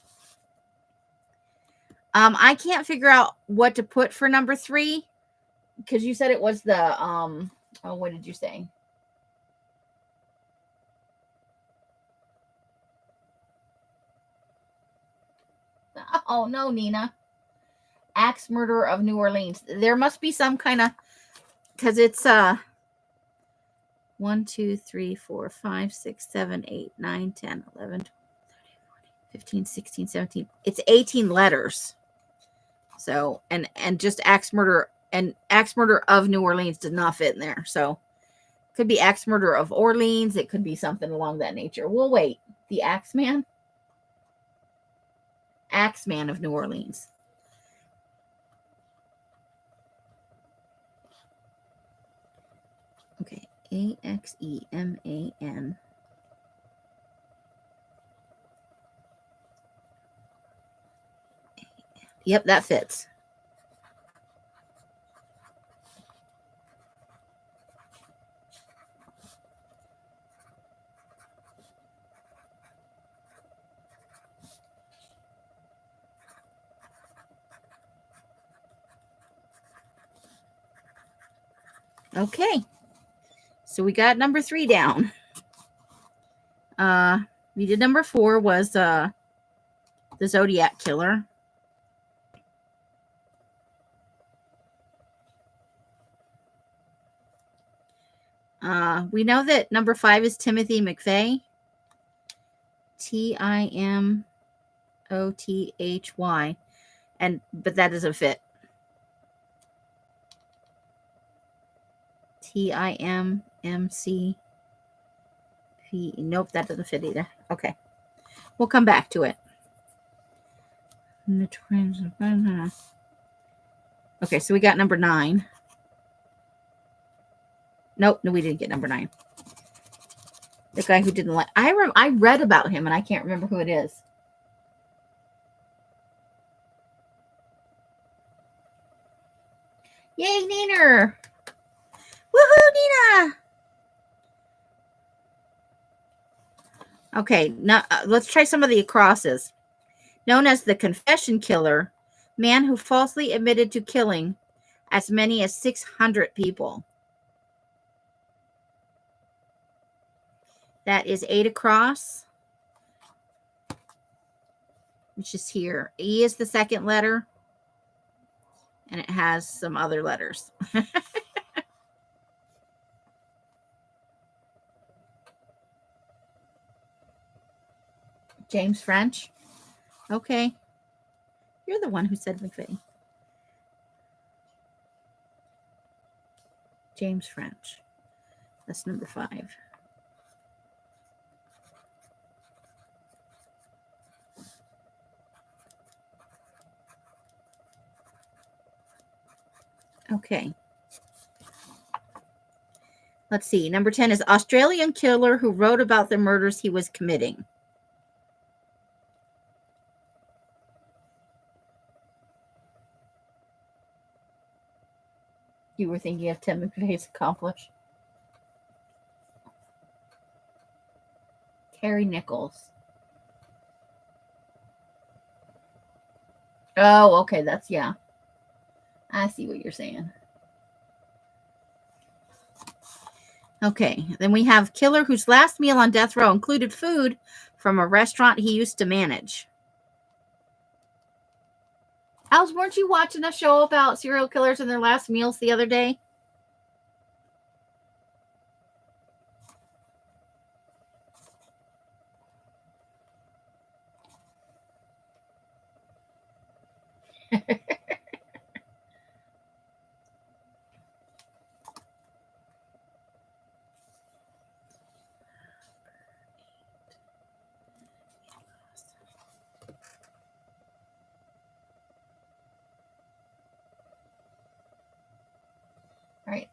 I can't figure out what to put for number 3, because you said it was the what did you say? Oh no, Nina. Axe murderer of New Orleans. There must be some kind of, because it's 1, 2, 3, 4, 5, 6, 7, 8, 9, 10, 11, 12, 13, 14, 15, 16, 17. It's 18 letters. So, and just axe murder of New Orleans did not fit in there. So, could be axe murder of Orleans. It could be something along that nature. We'll wait. The Axeman of New Orleans. Okay, Axeman. Yep, that fits. Okay. So we got number 3 down. We did number 4 was the Zodiac Killer. We know that number 5 is Timothy McVeigh. Timothy. But that doesn't fit. Timcp. Nope, that doesn't fit either. Okay. We'll come back to it. Okay, so we got number 9. Nope, no, we didn't get number 9. The guy who didn't like. I read about him and I can't remember who it is. Yay, Nina! Woohoo, Nina! Okay, now let's try some of the acrosses. Known as the Confession Killer, man who falsely admitted to killing as many as 600 people. That is 8 across, which is here. E is the second letter, and it has some other letters. James French. Okay. You're the one who said McVeigh. James French. That's number 5. Okay. Let's see. Number 10 is Australian killer who wrote about the murders he was committing. You were thinking of Tim McVeigh's Accomplish. Terry Nichols. Oh, okay. That's, yeah. I see what you're saying. Okay. Then we have killer whose last meal on death row included food from a restaurant he used to manage. Alice, weren't you watching a show about serial killers and their last meals the other day? All right.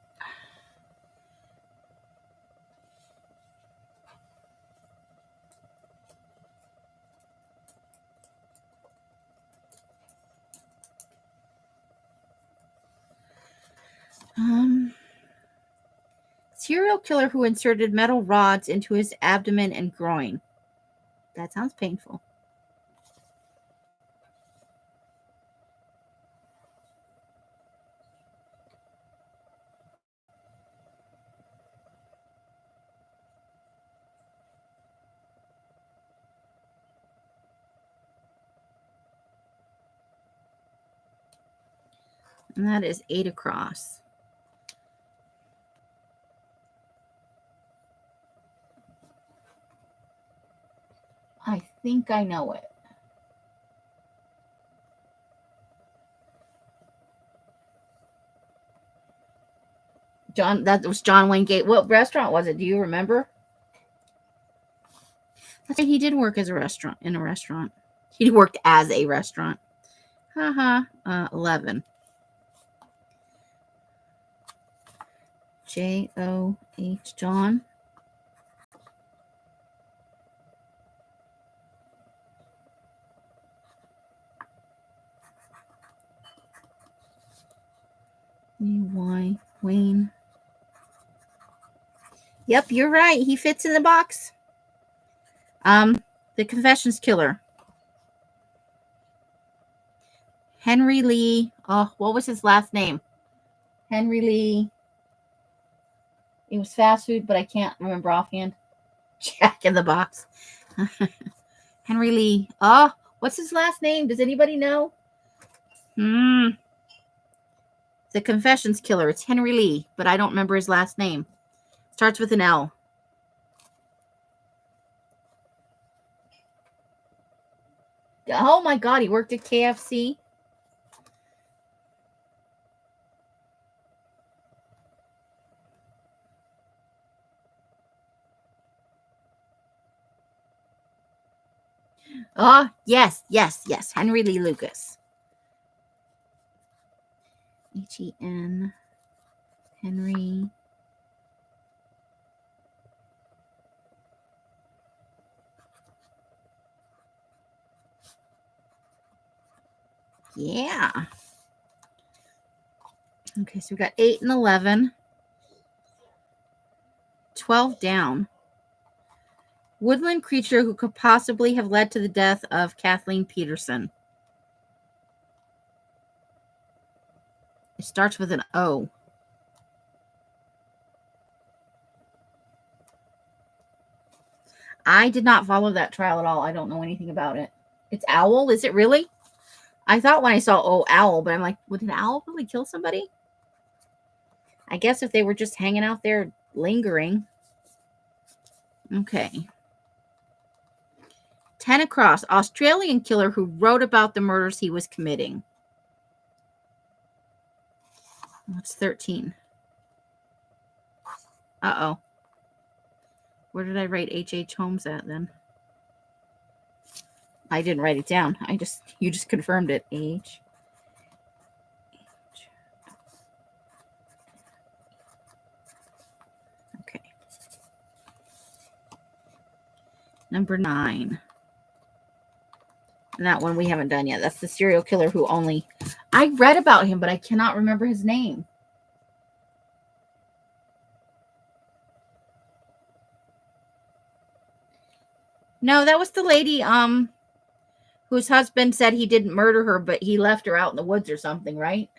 Serial killer who inserted metal rods into his abdomen and groin. That sounds painful. And that is 8 across. I think I know it. John, that was John Wayne Gacy. What restaurant was it? Do you remember? That's right, he did work as a restaurant in a restaurant. He worked as a restaurant. 11. J-O-H, John. Y, Wayne. Yep, you're right. He fits in the box. The Confessions Killer. Henry Lee. Oh, what was his last name? Henry Lee. It was fast food, but I can't remember offhand. Jack in the Box. Henry Lee. Oh, what's his last name? Does anybody know? The Confessions Killer. It's Henry Lee, but I don't remember his last name. Starts with an L. Oh my God, he worked at KFC. Oh, yes. Henry Lee Lucas. H-E-N. Henry. Yeah. Okay, so we got 8 and 11. 12 down. Woodland creature who could possibly have led to the death of Kathleen Peterson. It starts with an O. I did not follow that trial at all. I don't know anything about it. It's Owl? Is it really? I thought when I saw Owl, but I'm like, would an owl really kill somebody? I guess if they were just hanging out there lingering. Okay. 10 across. Australian killer who wrote about the murders he was committing. What's 13? Uh-oh. Where did I write H.H. Holmes at then? I didn't write it down. You just confirmed it. H. Number 9. And that one we haven't done yet. That's the serial killer who only... I read about him, but I cannot remember his name. No, that was the lady whose husband said he didn't murder her, but he left her out in the woods or something, right?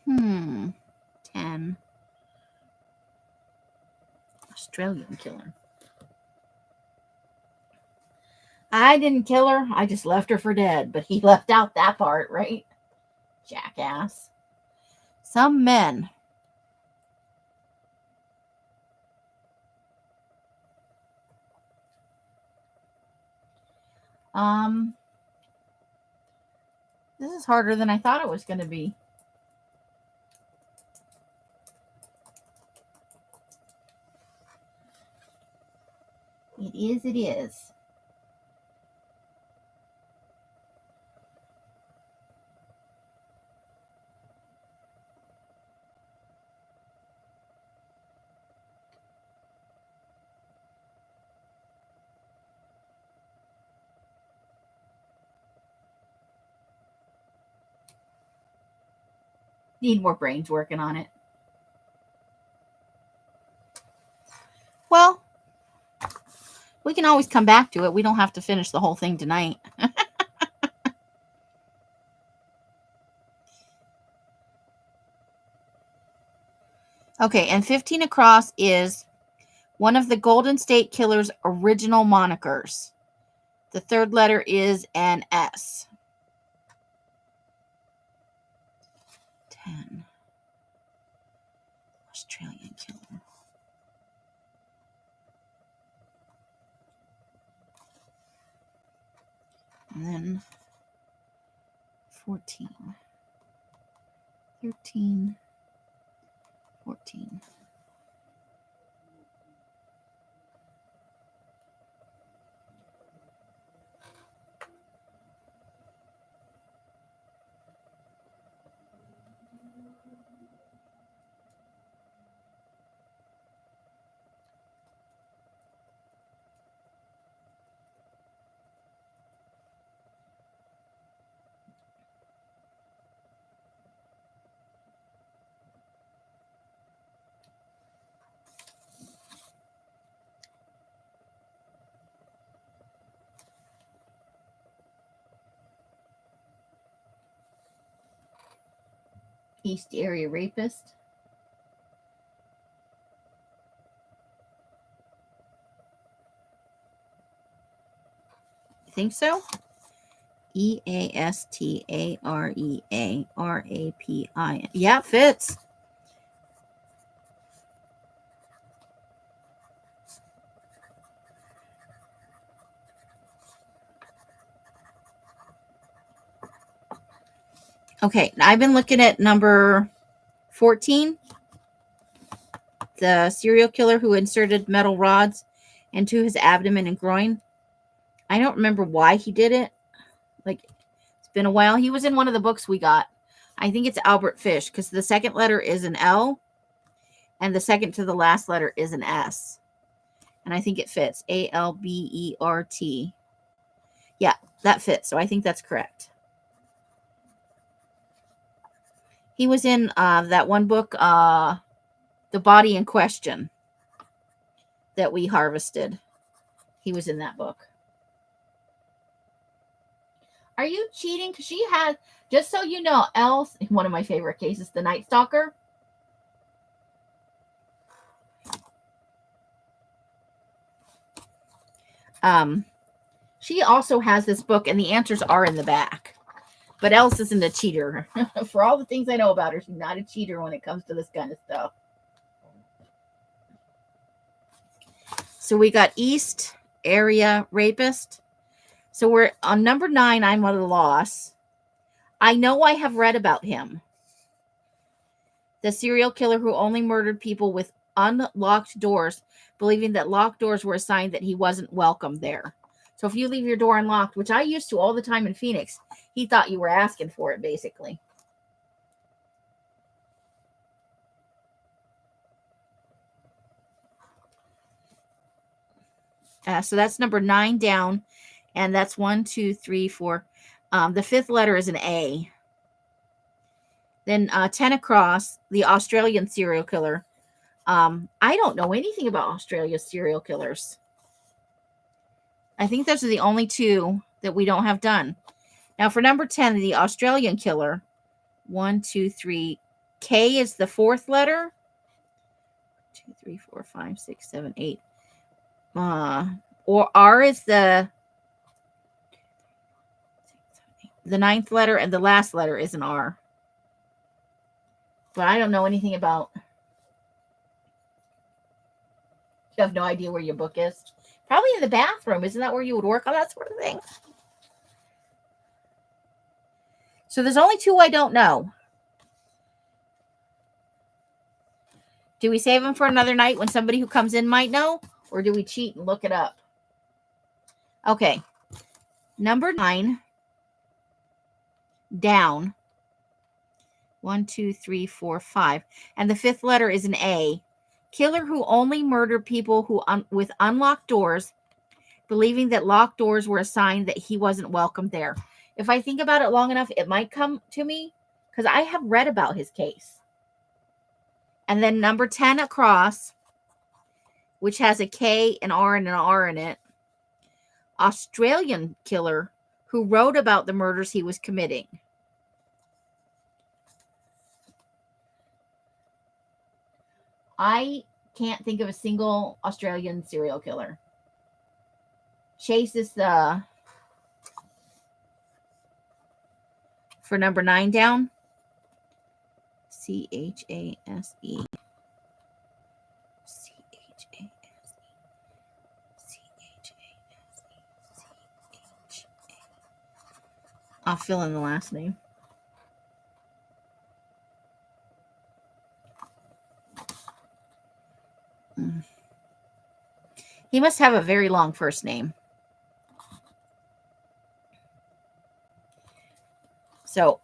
Hmm. 10. Australian killer. I didn't kill her. I just left her for dead. But he left out that part, right? Jackass. Some men. This is harder than I thought it was going to be. It is, it is. Need more brains working on it. Well, we can always come back to it. We don't have to finish the whole thing tonight. Okay, and 15 across is one of the Golden State Killer's original monikers. The third letter is an S. 10. Australian killer. And then 14. 13. 14. East Area Rapist. You think so? EASTAREARAPI. Yeah, fits. Okay, I've been looking at number 14. The serial killer who inserted metal rods into his abdomen and groin. I don't remember why he did it. Like, it's been a while. He was in one of the books we got. I think it's Albert Fish because the second letter is an L and the second to the last letter is an S. And I think it fits. ALBERT. Yeah, that fits. So I think that's correct. He was in that one book, The Body in Question, that we harvested. He was in that book. Are you cheating? Because she has, just so you know, Else, one of my favorite cases, The Night Stalker. She also has this book, and the answers are in the back. But Else isn't a cheater. For all the things I know about her, she's not a cheater when it comes to this kind of stuff. So we got East Area Rapist. So we're on number 9. I'm at a loss. I know I have read about him. The serial killer who only murdered people with unlocked doors, believing that locked doors were a sign that he wasn't welcome there. So if you leave your door unlocked, which I used to all the time in Phoenix, he thought you were asking for it, basically. So that's number 9 down, and that's 1, 2, 3, 4. The 5th letter is an A. Then 10 across, the Australian serial killer. I don't know anything about Australia's serial killers. I think those are the only 2 that we don't have done. Now for number 10, the Australian killer, 1, 2, 3. K is the 4th letter. 2, 3, 4, 5, 6, 7, 8. Or R is the 9th letter, and the last letter is an R. But I don't know anything about. You have no idea where your book is? Probably in the bathroom. Isn't that where you would work on that sort of thing? So there's only 2 I don't know. Do we save them for another night when somebody who comes in might know? Or do we cheat and look it up? Okay. Number 9. Down. 1, 2, 3, 4, 5. And the 5th letter is an A. Killer who only murdered people who with unlocked doors, believing that locked doors were a sign that he wasn't welcome there. If I think about it long enough, it might come to me because I have read about his case. And then number 10 across, which has a K, an R, and an R in it. Australian killer who wrote about the murders he was committing. I can't think of a single Australian serial killer. Chase is the for number 9 down. Chase. I'll fill in the last name. He must have a very long first name. So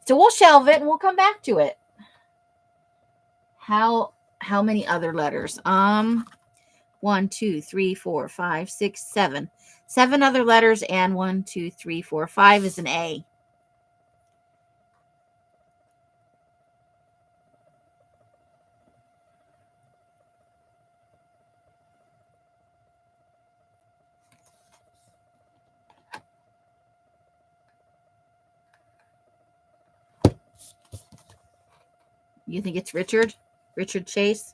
we'll shelve it and we'll come back to it. How many other letters? 1, 2, 3, 4, 5, 6, 7. 7 other letters, and 1, 2, 3, 4, 5 is an A. You think it's Richard? Richard Chase?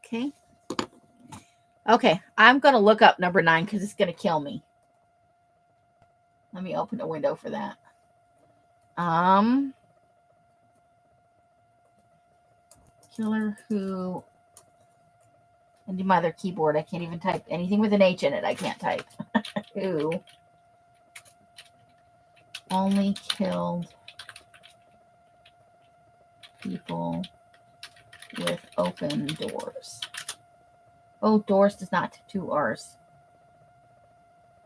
Okay. Okay, I'm going to look up number 9 because it's going to kill me. Let me open a window for that. Killer who... And do my other keyboard. I can't even type anything with an H in it. I can't type. Who only killed people with open doors. Oh, doors does not have 2 R's.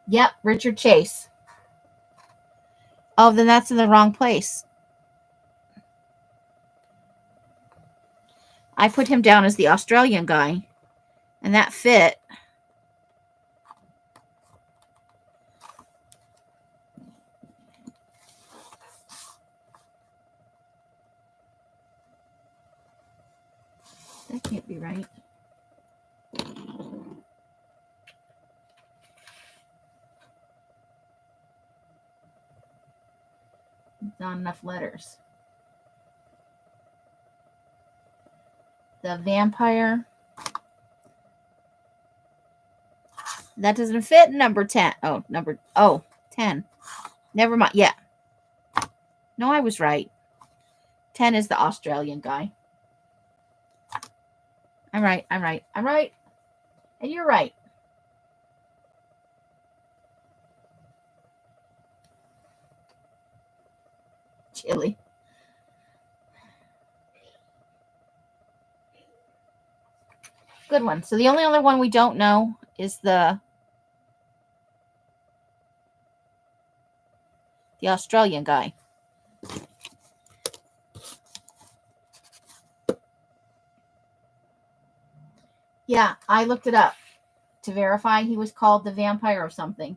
Yep, Richard Chase. Oh, then that's in the wrong place. I put him down as the Australian guy, and that fit. That can't be right. Not enough letters. The vampire. That doesn't fit number 10. Oh, 10. Never mind. Yeah. No, I was right. 10 is the Australian guy. I'm right. And you're right. Chili. good one. So the only other one we don't know is the Australian guy. Yeah, I looked it up to verify. He was called the Vampire of something.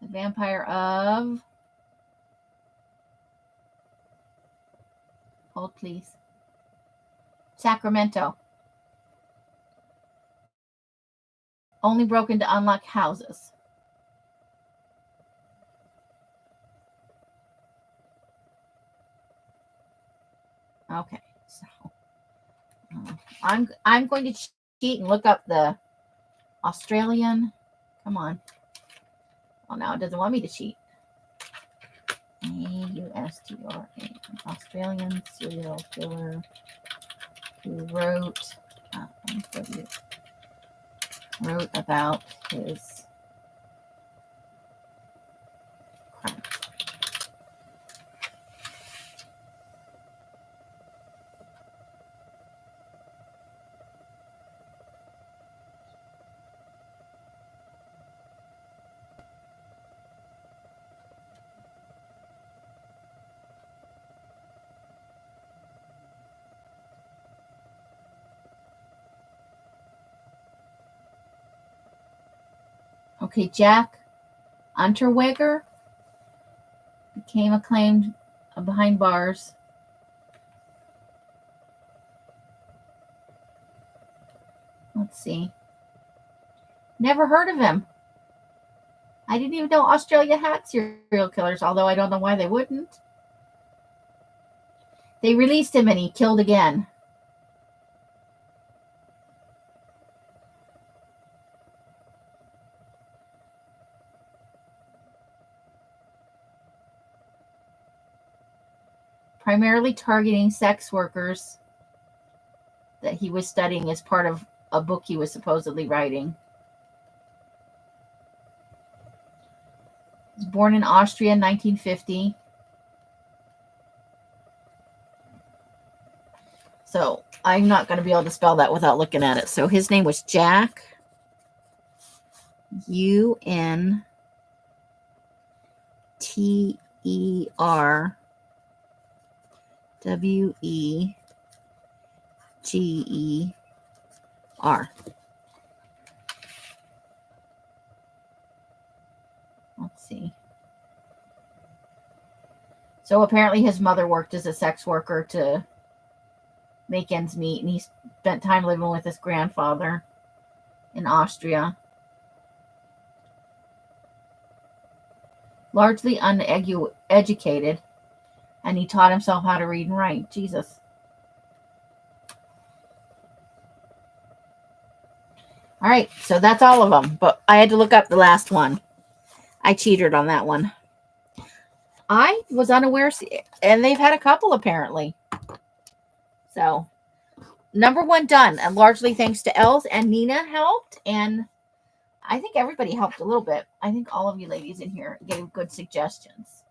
The Vampire of... Hold, please. Sacramento. Only broken to unlock houses. Okay, so I'm going to cheat and look up the Australian. Come on. Oh, now it doesn't want me to cheat. A-U-S-T-R-A. Australian serial killer who wrote about his crime. Okay, Jack Unterweger became acclaimed behind bars. Let's see. Never heard of him. I didn't even know Australia had serial killers, although I don't know why they wouldn't. They released him and he killed again. Primarily targeting sex workers that he was studying as part of a book he was supposedly writing. He was born in Austria in 1950. So I'm not going to be able to spell that without looking at it. So his name was Jack Unterweger. Let's see. So apparently his mother worked as a sex worker to make ends meet, and he spent time living with his grandfather in Austria. Largely uneducated, and he taught himself how to read and write. Jesus. All right, so that's all of them, but I had to look up the last one. I cheated on that one. I was unaware, and they've had a couple apparently. So, number one done, and largely thanks to Els and Nina helped, and I think everybody helped a little bit. I think all of you ladies in here gave good suggestions.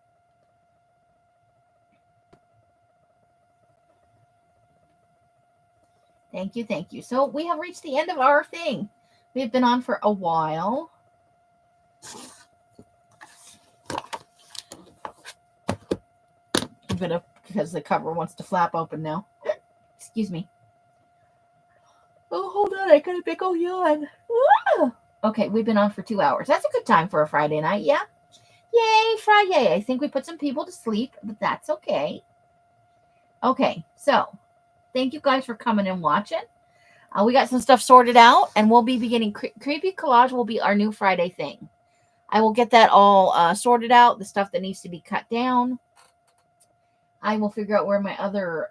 Thank you, thank you. So we have reached the end of our thing. We've been on for a while. I'm gonna, because the cover wants to flap open now. Excuse me. Oh, hold on, I got a big old yawn. Ah! Okay, we've been on for 2 hours. That's a good time for a Friday night, yeah? Yay, Fri-Yay. I think we put some people to sleep, but that's okay. Okay, so thank you guys for coming and watching. We got some stuff sorted out, and we'll be beginning. Creepy Collage will be our new Friday thing. I will get that all sorted out, the stuff that needs to be cut down. I will figure out where my other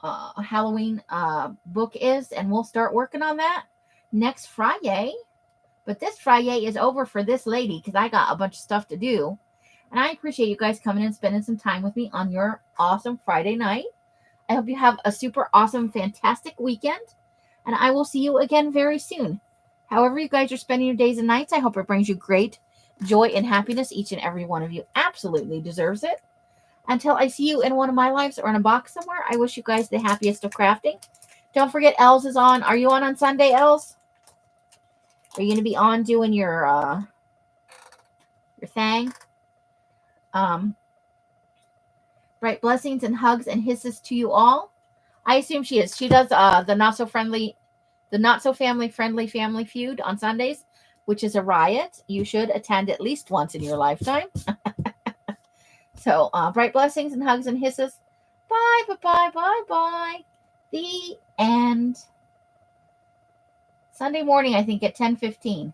Halloween book is, and we'll start working on that next Friday. But this Friday is over for this lady because I got a bunch of stuff to do. And I appreciate you guys coming and spending some time with me on your awesome Friday night. I hope you have a super awesome, fantastic weekend. And I will see you again very soon. However you guys are spending your days and nights, I hope it brings you great joy and happiness. Each and every one of you absolutely deserves it. Until I see you in one of my lives or in a box somewhere, I wish you guys the happiest of crafting. Don't forget, Els is on. Are you on Sunday, Els? Are you going to be on doing your thing? Bright blessings and hugs and hisses to you all. I assume she is. She does the not so family friendly Family Feud on Sundays, which is a riot. You should attend at least once in your lifetime. So bright blessings and hugs and hisses. Bye, bye, bye, bye, bye. The end. Sunday morning, I think at 10:15.